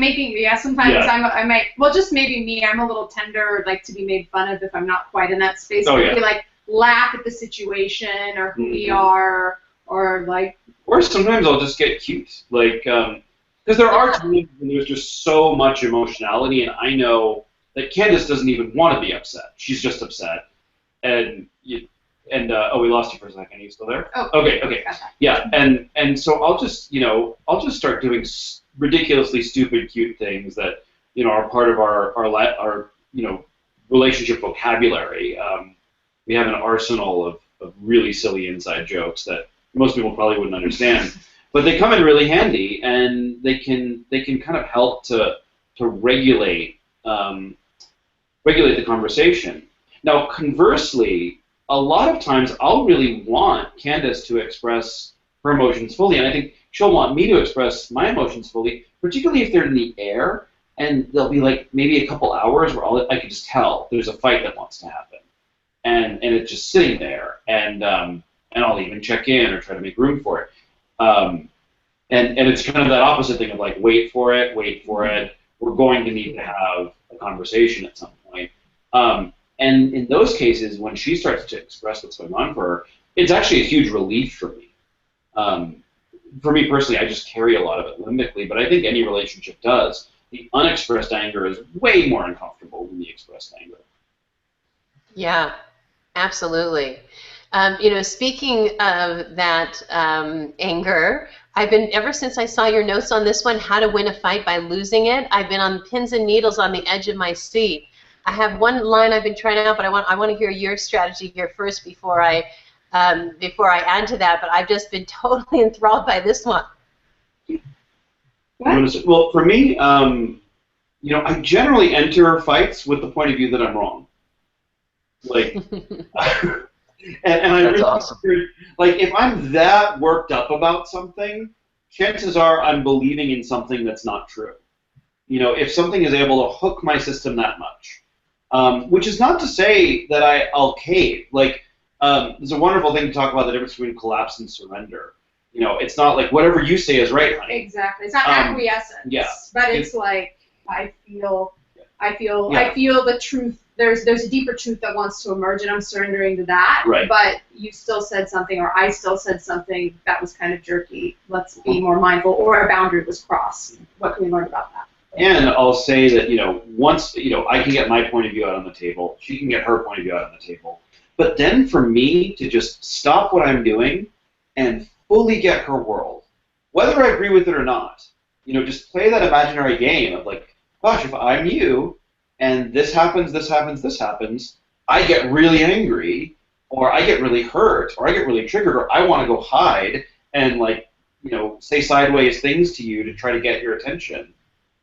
sometimes I might, well, just maybe me, I'm a little tender, like to be made fun of if I'm not quite in that space. Maybe like laugh at the situation or who we are, or like. Or sometimes I'll just get cute, like because there are times when there's just so much emotionality, and I know that Candace doesn't even want to be upset. She's just upset, and we lost you for a second. Are you still there? Oh. Okay. Yeah, and so I'll just start doing ridiculously stupid, cute things that are part of our relationship vocabulary. We have an arsenal of really silly inside jokes that most people probably wouldn't understand, but they come in really handy, and they can kind of help to regulate the conversation. Now, conversely, a lot of times I'll really want Candace to express her emotions fully, and I think she'll want me to express my emotions fully, particularly if they're in the air, and there'll be like maybe a couple hours where I can just tell there's a fight that wants to happen, and it's just sitting there, and I'll even check in or try to make room for it, and it's kind of that opposite thing of like wait for it, we're going to need to have a conversation at some point. And in those cases, when she starts to express what's going on for her, it's actually a huge relief for me. For me personally, I just carry a lot of it limbically, but I think any relationship does. The unexpressed anger is way more uncomfortable than the expressed anger. Yeah, absolutely. Speaking of that anger, I've been, ever since I saw your notes on this one, How to Win a Fight by Losing It, I've been on pins and needles on the edge of my seat. I have one line I've been trying out, but I want to hear your strategy here first before I add to that. But I've just been totally enthralled by this one. Well, for me, I generally enter fights with the point of view that I'm wrong. Like, and I That's really awesome. like if I'm that worked up about something, chances are I'm believing in something that's not true. You know, if something is able to hook my system that much, which is not to say that I'll cave. Like, there's a wonderful thing to talk about the difference between collapse and surrender. You know, it's not like whatever you say is right, honey. Exactly. It's not acquiescence. Yeah. But it's like I feel Yeah. the truth. There's a deeper truth that wants to emerge, and I'm surrendering to that. Right. But you still said something, or I still said something that was kind of jerky. Let's be more mindful, or a boundary was crossed. What can we learn about that? And I'll say that, you know, once, you know, I can get my point of view out on the table, she can get her point of view out on the table. But then for me to just stop what I'm doing and fully get her world, whether I agree with it or not, you know, just play that imaginary game of like, gosh, if I'm you and this happens, this happens, this happens, I get really angry, or I get really hurt, or I get really triggered, or I want to go hide and, like, you know, say sideways things to you to try to get your attention.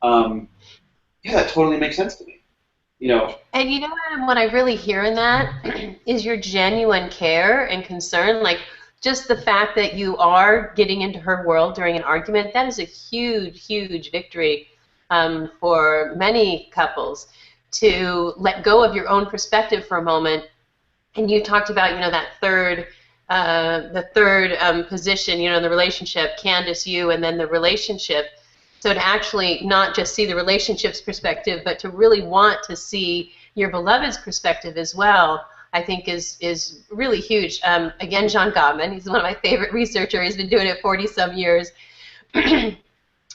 Yeah, that totally makes sense to me. You know. And you know, Adam, what I really hear in that is your genuine care and concern. Like, just the fact that you are getting into her world during an argument, that is a huge, huge victory for many couples, to let go of your own perspective for a moment. And you talked about, you know, that the third position, you know, in the relationship, Candace, you, and then the relationship. So to actually not just see the relationship's perspective, but to really want to see your beloved's perspective as well, I think is really huge. Again, John Gottman, he's one of my favorite researchers. He's been doing it 40-some years.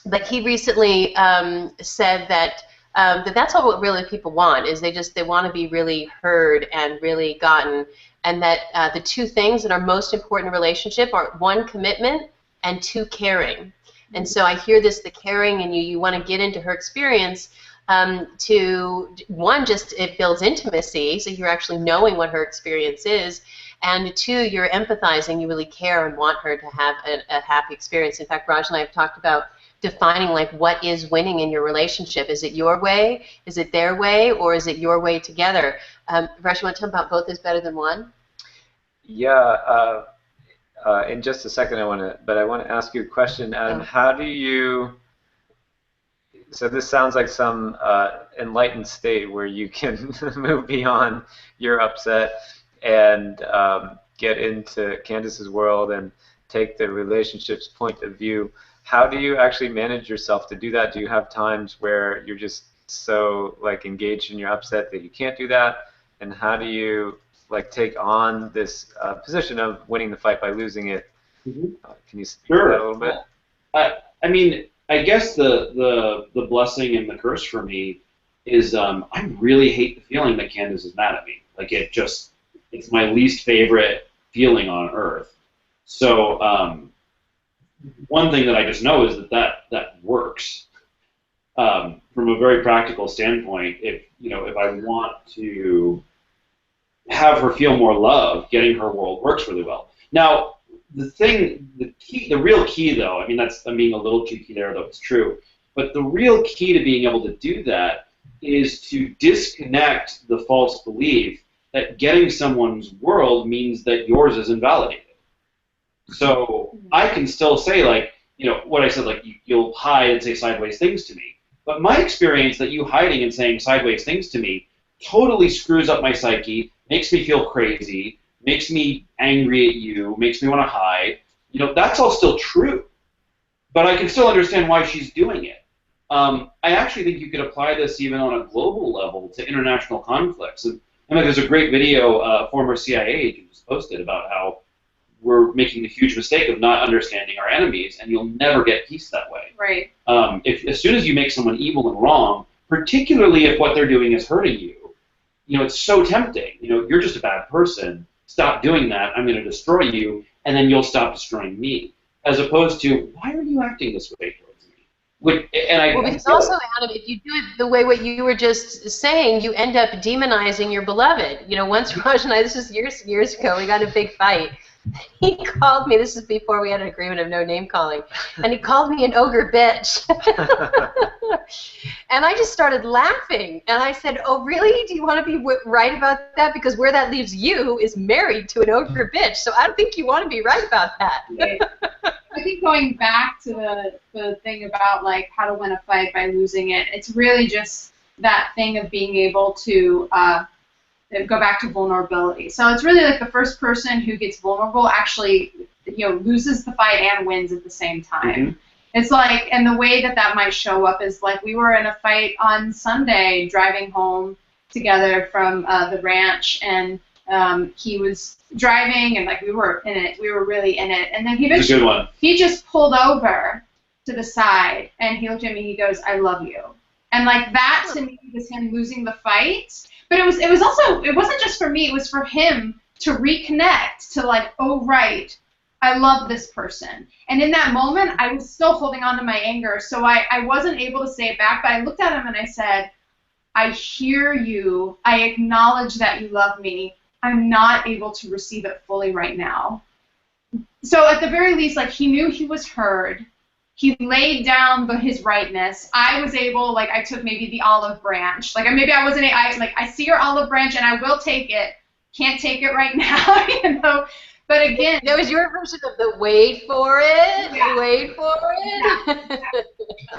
But he recently said that that's all what really people want, is they want to be really heard and really gotten, and that the two things that are most important in a relationship are, one, commitment, and two, caring. And so I hear this, the caring in you, you want to get into her experience to, one, just it builds intimacy, so you're actually knowing what her experience is, and two, you're empathizing, you really care and want her to have a happy experience. In fact, Raj and I have talked about defining, like, what is winning in your relationship. Is it your way, is it their way, or is it your way together? Raj, you want to tell them about both is better than one? Yeah. In just a second, I want to ask you a question, Adam. How do you? So this sounds like some enlightened state where you can move beyond your upset and get into Candace's world and take the relationship's point of view. How do you actually manage yourself to do that? Do you have times where you're just so, like, engaged in your upset that you can't do that? And how do you, like, take on this position of winning the fight by losing it? Mm-hmm. Can you speak to that a little bit? I mean, I guess the blessing and the curse for me is I really hate the feeling that Candace is mad at me. Like, it's my least favorite feeling on earth. So one thing that I just know is that works. From a very practical standpoint, if I want to have her feel more love, getting her world works really well. Now, the real key though, I mean, I'm being a little cheeky there, though it's true, but the real key to being able to do that is to disconnect the false belief that getting someone's world means that yours is invalidated. So I can still say, like, what I said, like, you'll hide and say sideways things to me, but my experience that you hiding and saying sideways things to me totally screws up my psyche, makes me feel crazy, makes me angry at you, makes me want to hide. That's all still true. But I can still understand why she's doing it. I actually think you could apply this even on a global level to international conflicts. And there's a great video a former CIA agent just posted about how we're making the huge mistake of not understanding our enemies, and you'll never get peace that way. Right. As soon as you make someone evil and wrong, particularly if what they're doing is hurting you, it's so tempting. You're just a bad person. Stop doing that. I'm going to destroy you, and then you'll stop destroying me. As opposed to, why are you acting this way towards me? Because also, Adam, if you do it the way what you were just saying, you end up demonizing your beloved. Once Raj and I, this was years ago, we got in a big fight, He called me, this is before we had an agreement of no name calling, and he called me an ogre bitch. And I just started laughing, and I said, oh, really? Do you want to be right about that? Because where that leaves you is married to an ogre bitch, so I don't think you want to be right about that. Right. I think going back to the thing about, like, how to win a fight by losing it, it's really just that thing of being able to go back to vulnerability. So it's really like the first person who gets vulnerable actually, loses the fight and wins at the same time. Mm-hmm. It's like, and the way that might show up is like we were in a fight on Sunday driving home together from the ranch, and he was driving, and like we were in it, we were really in it, and then he just pulled over to the side, and he looked at me, he goes, I love you. And like that to me was him losing the fight. But it was also, it wasn't just for me, it was for him to reconnect to like, oh right, I love this person. And in that moment, I was still holding on to my anger, so I wasn't able to say it back, but I looked at him and I said, I hear you, I acknowledge that you love me, I'm not able to receive it fully right now. So at the very least, like, he knew he was heard. He laid down his rightness. I was able, like, I took maybe the olive branch. Like, maybe I wasn't, I see your olive branch and I will take it. Can't take it right now, But again. That was your version of the wait for it. Yeah. Wait for it. Yeah.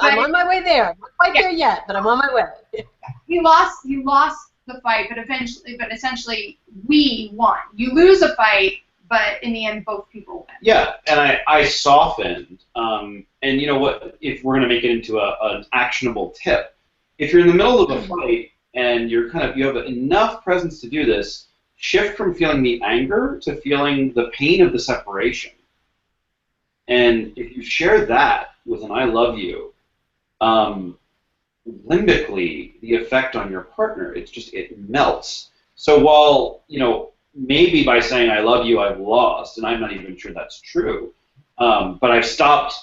I'm on my way there. I'm not quite there yet, but I'm on my way. He lost the fight, but essentially we won. You lose a fight, but in the end, both people win. Yeah, and I softened. And you know what? If we're going to make it into an actionable tip, if you're in the middle of a fight and you have enough presence to do this, shift from feeling the anger to feeling the pain of the separation. And if you share that with an I love you, limbically, the effect on your partner, it melts. So while, maybe by saying I love you, I've lost, and I'm not even sure that's true, but I've stopped,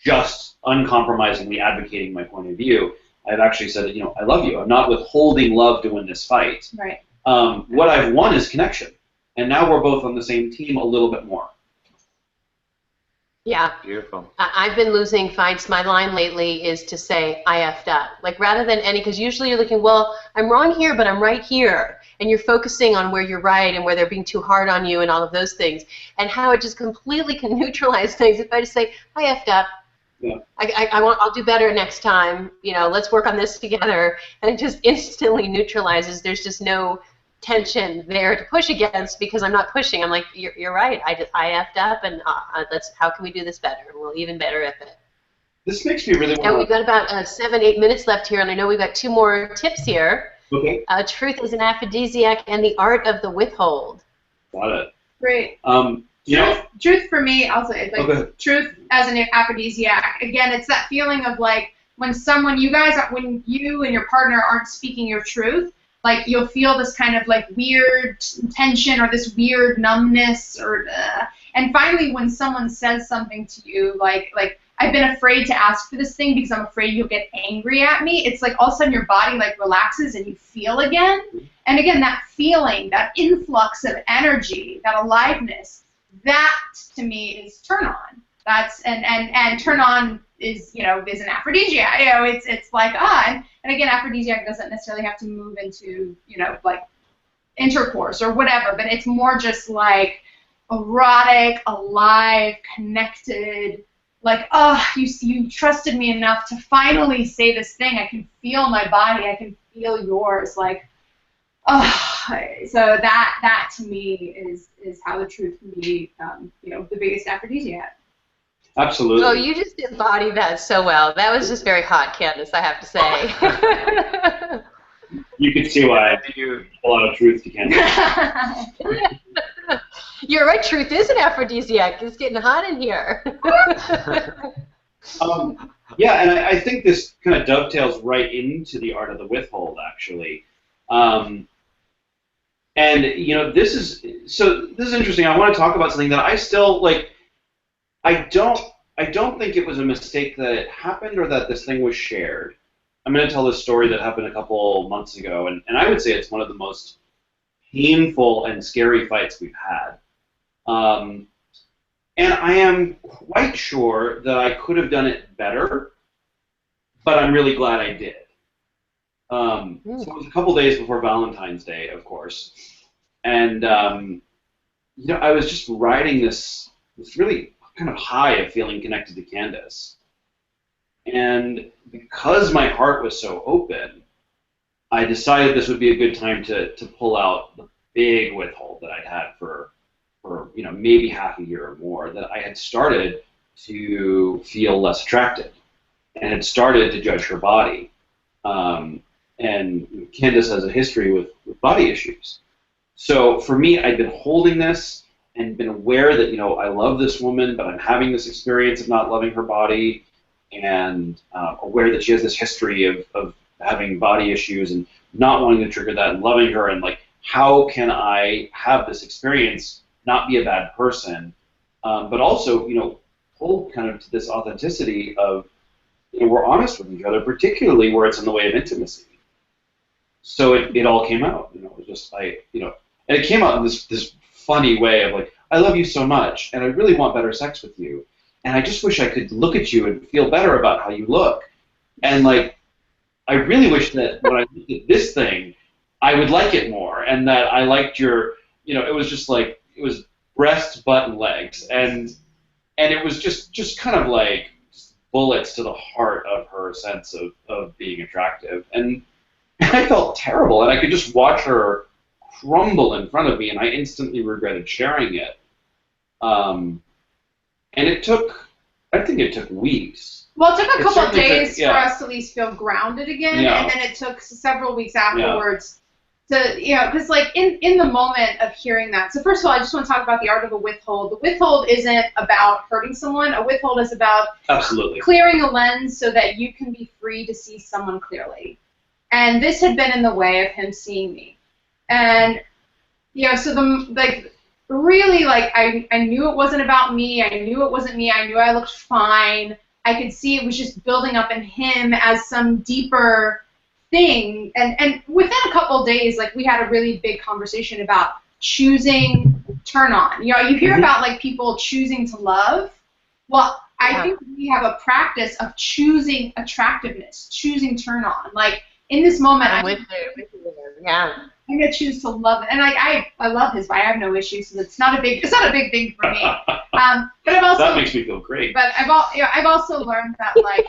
just uncompromisingly advocating my point of view. I've actually said that, I love you. I'm not withholding love to win this fight. Right. What I've won is connection, and now we're both on the same team a little bit more. Yeah. Beautiful. I've been losing fights. My line lately is to say, I effed up. Like, rather than because usually you're looking, well, I'm wrong here, but I'm right here. And you're focusing on where you're right and where they're being too hard on you and all of those things. And how it just completely can neutralize things if I just say, I effed up. Yeah. I'll do better next time. Let's work on this together. And it just instantly neutralizes. There's just no tension there to push against because I'm not pushing. I'm like, you're right. I effed up, and how can we do this better? We'll even better at it. This makes me really want. And we've got about 7-8 minutes left here, and I know we've got 2 more tips here. Okay. Truth is an aphrodisiac, and the art of the withhold. Got it. Great. Truth for me, I'll say, truth as an aphrodisiac. Again, it's that feeling of like when you and your partner aren't speaking your truth. Like, you'll feel this kind of, like, weird tension or this weird numbness and finally when someone says something to you, like I've been afraid to ask for this thing because I'm afraid you'll get angry at me, it's like all of a sudden your body, like, relaxes and you feel again. And again, that feeling, that influx of energy, that aliveness, that, to me, is turn on. That's, and turn on is an aphrodisiac. It's like, and again, aphrodisiac doesn't necessarily have to move into, like intercourse or whatever, but it's more just like erotic, alive, connected, like, you trusted me enough to finally say this thing. I can feel my body. I can feel yours. Like, so that to me is how the truth can be, the biggest aphrodisiac. Absolutely. Oh, you just embodied that so well. That was just very hot, Candace, I have to say. You can see why I do a lot of truth to Candace. You're right, truth is an aphrodisiac. It's getting hot in here. Yeah, and I think this kind of dovetails right into the art of the withhold, actually. And this is interesting. I want to talk about something that I still like. I don't think it was a mistake that it happened or that this thing was shared. I'm going to tell this story that happened a couple months ago, and I would say it's one of the most painful and scary fights we've had. And I am quite sure that I could have done it better, but I'm really glad I did. So it was a couple days before Valentine's Day, of course, and I was just riding this really kind of high of feeling connected to Candace, and because my heart was so open, I decided this would be a good time to pull out the big withhold that I'd had for maybe half a year or more, that I had started to feel less attracted and had started to judge her body. And Candace has a history with body issues. So for me, I'd been holding this and been aware that, I love this woman, but I'm having this experience of not loving her body, and aware that she has this history of having body issues and not wanting to trigger that and loving her, and like, how can I have this experience, not be a bad person, but also, hold kind of to this authenticity of, we're honest with each other, particularly where it's in the way of intimacy. So it all came out, it was just like, and it came out in this funny way of like, I love you so much, and I really want better sex with you, and I just wish I could look at you and feel better about how you look, and like, I really wish that when I looked at this thing, I would like it more, and that I liked your, it was just like, it was breast, butt, and legs, and it was just kind of like bullets to the heart of her sense of being attractive, and I felt terrible, and I could just watch her crumble in front of me, and I instantly regretted sharing it. And I think it took weeks. Well, it took a couple of days for us to at least feel grounded again, and then it took several weeks afterwards to, because like in the moment of hearing that. So first of all, I just want to talk about the art of a withhold. The withhold isn't about hurting someone. A withhold is about clearing a lens so that you can be free to see someone clearly. And this had been in the way of him seeing me. And so really, like, I knew it wasn't about me. I knew it wasn't me. I knew I looked fine. I could see it was just building up in him as some deeper thing. And within a couple of days, like, we had a really big conversation about choosing turn on. You hear about, like, people choosing to love. Well, I think we have a practice of choosing attractiveness, choosing turn on. Like, in this moment, I'm going to choose to love it. And I love his body. I have no issues, so it's not a big thing for me. But I've also, that makes me feel great. But I've also learned that, like,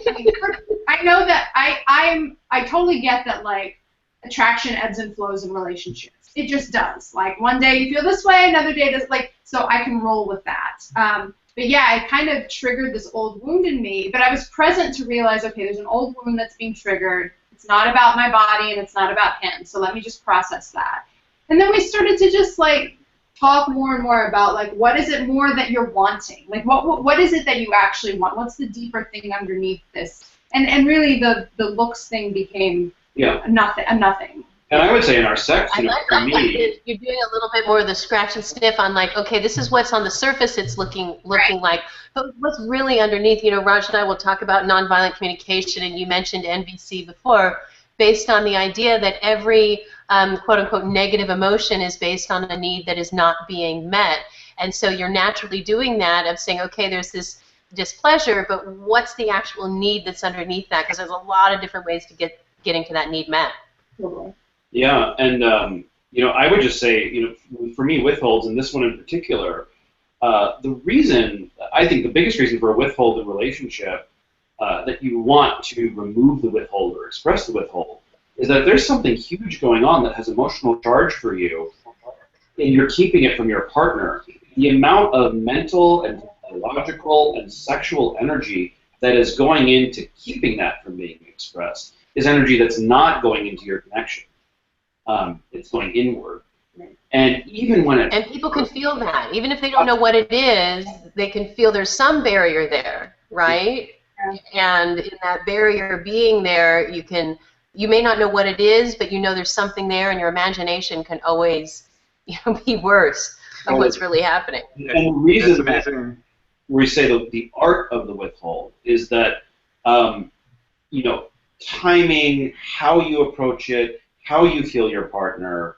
I know that I totally get that, like, attraction ebbs and flows in relationships. It just does. Like, one day you feel this way, another day does, like, so I can roll with that. But yeah, it kind of triggered this old wound in me. But I was present to realize, okay, there's an old wound that's being triggered. It's not about my body, and it's not about him, so let me just process that. And then we started to just, like, talk more and more about, like, what is it more that you're wanting? Like, what is it that you actually want? What's the deeper thing underneath this? And really the looks thing became nothing. And I would say in our sex, I like for that, me, you're doing a little bit more of the scratch and sniff on, like, okay, this is what's on the surface it's looking like, but what's really underneath. Raj and I will talk about nonviolent communication, and you mentioned NVC before, based on the idea that every quote-unquote negative emotion is based on a need that is not being met. And so you're naturally doing that of saying, okay, there's this displeasure, but what's the actual need that's underneath that? Because there's a lot of different ways to getting to that need met. Yeah, and I would just say, for me, withholds, and this one in particular, the reason, I think the biggest reason for a withhold in relationship, that you want to remove the withhold or express the withhold, is that there's something huge going on that has emotional charge for you, and you're keeping it from your partner. The amount of mental and biological and sexual energy that is going into keeping that from being expressed is energy that's not going into your connection. It's going inward. And even when it... And people can feel that. Even if they don't know what it is, they can feel there's some barrier there, right? And in that barrier being there, you may not know what it is, but you know there's something there, and your imagination can always be worse of what's really happening. And the reason that we say the art of the withhold is that, timing, how you approach it, how you feel your partner,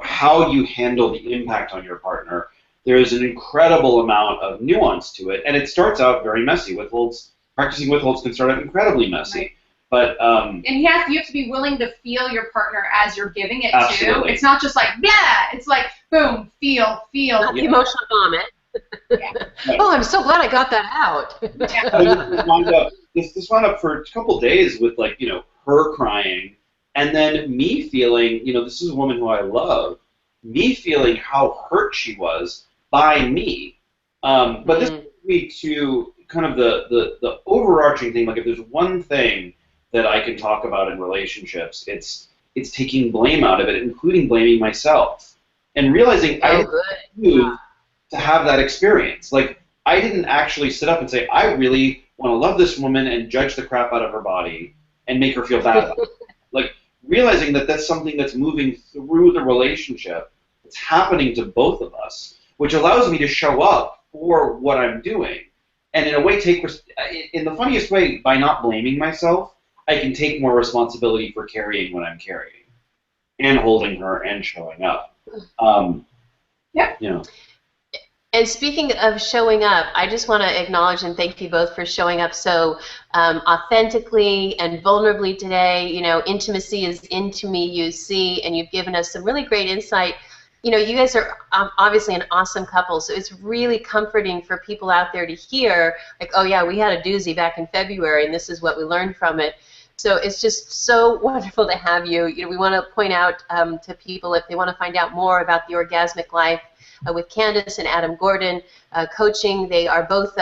how you handle the impact on your partner, there's an incredible amount of nuance to it, and it starts out very messy. Practicing withholds can start out incredibly messy. Right. But and you have to be willing to feel your partner as you're giving it absolutely. too. It's not just like blah. It's like boom, feel. Not the emotional vomit. Yeah. Right. Oh, I'm so glad I got that out. Yeah. This wound up for a couple days with her crying, and then me feeling, this is a woman who I love, me feeling how hurt she was by me. But this brings me to kind of the overarching thing. Like, if there's one thing that I can talk about in relationships, it's taking blame out of it, including blaming myself, and realizing I didn't choose to have that experience. Like, I didn't actually sit up and say, I really want to love this woman and judge the crap out of her body and make her feel bad about it. Like, realizing that that's something that's moving through the relationship, it's happening to both of us, which allows me to show up for what I'm doing. And in a way, in the funniest way, by not blaming myself, I can take more responsibility for carrying what I'm carrying and holding her and showing up. Yeah. And speaking of showing up, I just want to acknowledge and thank you both for showing up so authentically and vulnerably today. Intimacy is into me, you see, and you've given us some really great insight. You guys are obviously an awesome couple, so it's really comforting for people out there to hear, like, oh yeah, we had a doozy back in February, and this is what we learned from it. So it's just so wonderful to have you. We want to point out to people, if they want to find out more about the Orgasmic Life with Candace and Adam Gordon coaching. They are both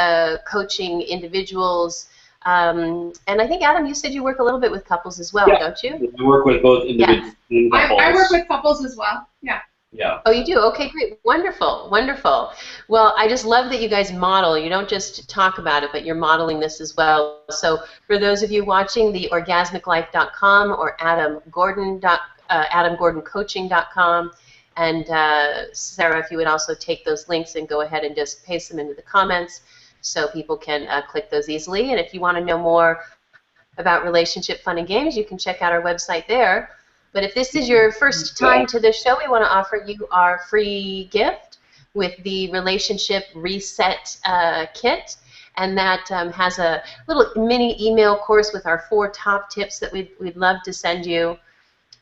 coaching individuals. And I think, Adam, you said you work a little bit with couples as well, don't you? I work with both individuals and couples. I work with couples as well. Yeah. Yeah. Oh, you do? Okay, great. Wonderful, wonderful. Well, I just love that you guys model. You don't just talk about it, but you're modeling this as well. So for those of you watching, the orgasmiclife.com or adamgordoncoaching.com. And Sarah, if you would also take those links and go ahead and just paste them into the comments so people can click those easily. And if you want to know more about relationship fun and games, you can check out our website there. But if this is your first time to the show, we want to offer you our free gift with the Relationship Reset Kit. And that has a little mini email course with our 4 top tips that we'd love to send you.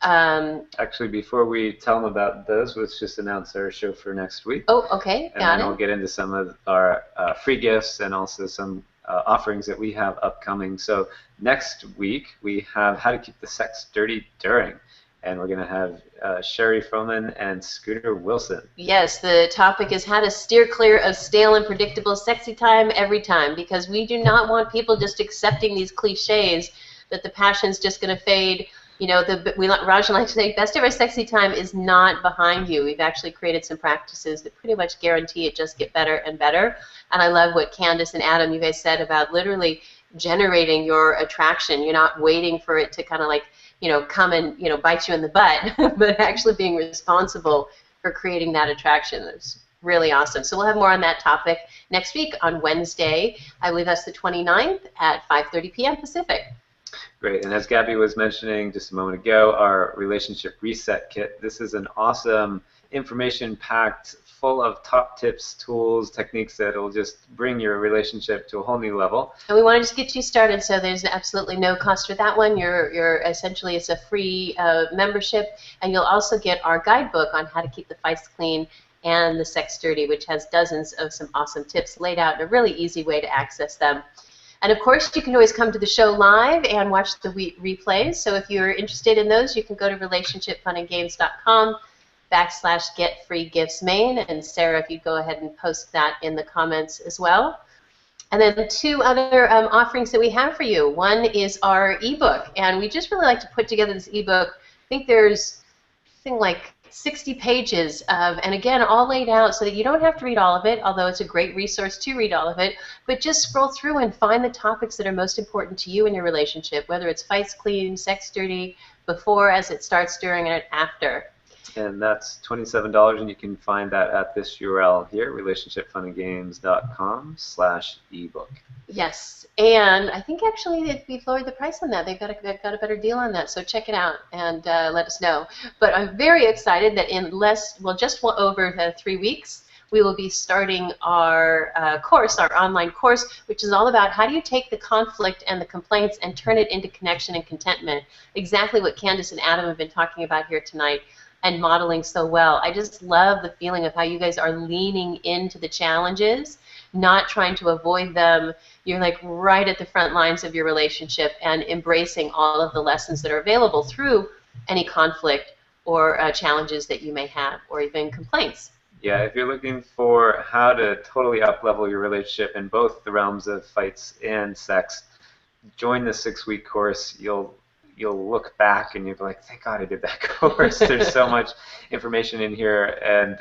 Actually, before we tell them about those, let's just announce our show for next week. Oh, okay, got it. And then we'll get into some of our free gifts and also some offerings that we have upcoming. So next week, we have How to Keep the Sex Dirty During. And we're going to have Sherry Froman and Scooter Wilson. Yes, the topic is how to steer clear of stale and predictable sexy time every time, because we do not want people just accepting these cliches that the passion's just going to fade. Raj and I say, best ever sexy time is not behind you. We've actually created some practices that pretty much guarantee it just get better and better. And I love what Candace and Adam, you guys said about literally generating your attraction. You're not waiting for it to kind of come and bite you in the butt, but actually being responsible for creating that attraction. It's really awesome. So we'll have more on that topic next week on Wednesday. I believe that's the 29th at 5:30 p.m. Pacific. Great. And as Gabby was mentioning just a moment ago, our Relationship Reset Kit. This is an awesome information-packed, full of top tips, tools, techniques that will just bring your relationship to a whole new level. And we want to just get you started, so there's absolutely no cost for that one. You're essentially, it's a free membership, and you'll also get our guidebook on how to keep the fights clean and the sex dirty, which has dozens of some awesome tips laid out in a really easy way to access them. And of course, you can always come to the show live and watch the replays. So if you're interested in those, you can go to relationshipfunandgames.com/getfreegiftsmain. And Sarah, if you'd go ahead and post that in the comments as well. And then the 2 other offerings that we have for you. One is our ebook, and we just really like to put together this ebook. I think there's something like 60 pages of, and again, all laid out so that you don't have to read all of it, although it's a great resource to read all of it, but just scroll through and find the topics that are most important to you in your relationship, whether it's fights clean, sex dirty, before, as it starts, during, and after. And that's $27, and you can find that at this URL here, relationshipfunandgames.com/ebook. Yes, and I think actually we've lowered the price on that. They've got a better deal on that, so check it out and let us know. But I'm very excited that in just over 3 weeks, we will be starting our course, our online course, which is all about how do you take the conflict and the complaints and turn it into connection and contentment. Exactly what Candace and Adam have been talking about here tonight and modeling so well. I just love the feeling of how you guys are leaning into the challenges, not trying to avoid them. You're like right at the front lines of your relationship and embracing all of the lessons that are available through any conflict or challenges that you may have, or even complaints. Yeah, if you're looking for how to totally up-level your relationship in both the realms of fights and sex, join the 6-week course. You'll look back and you'll be like, thank God I did that course. There's so much information in here, and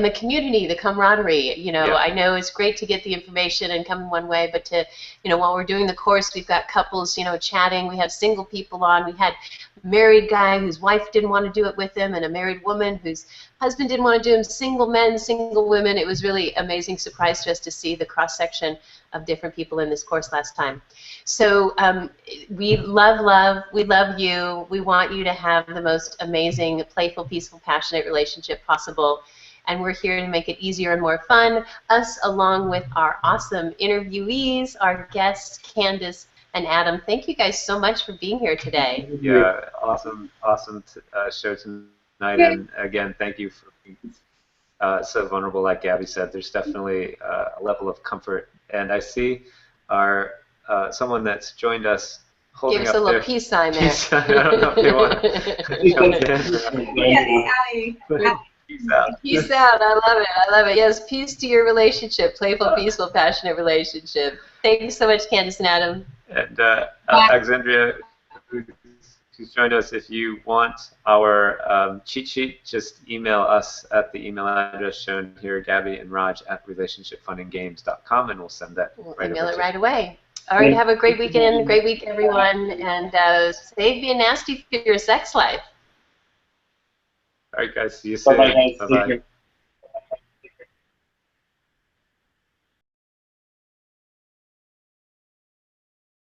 the community, the camaraderie, Yeah. I know it's great to get the information and come in one way, but to, while we're doing the course, we've got couples, chatting. We have single people on. We had a married guy whose wife didn't want to do it with him, and a married woman whose husband didn't want to do it. Single men, single women. It was really amazing surprise to us to see the cross-section of different people in this course last time. So we love, we love you. We want you to have the most amazing, playful, peaceful, passionate relationship possible. And we're here to make it easier and more fun. Us, along with our awesome interviewees, our guests, Candace and Adam. Thank you guys so much for being here today. Yeah, awesome show tonight. And again, thank you for being so vulnerable. Like Gabby said, there's definitely a level of comfort. And I see our someone that's joined us holding Give us up a little their peace sign there. peace sign. I don't know if they want to. Peace out. Peace out. I love it. I love it. Yes, peace to your relationship. Playful, peaceful, passionate relationship. Thank you so much, Candace and Adam. And Alexandria, who's joined us, if you want our cheat sheet, just email us at the email address shown here, Gabby and Raj at relationshipfunandgames.com, and we'll send that right email over it to right away. All right, have a great weekend, great week, everyone, and stay being nasty for your sex life. All right, guys. See you soon. Bye-bye, guys. Bye-bye.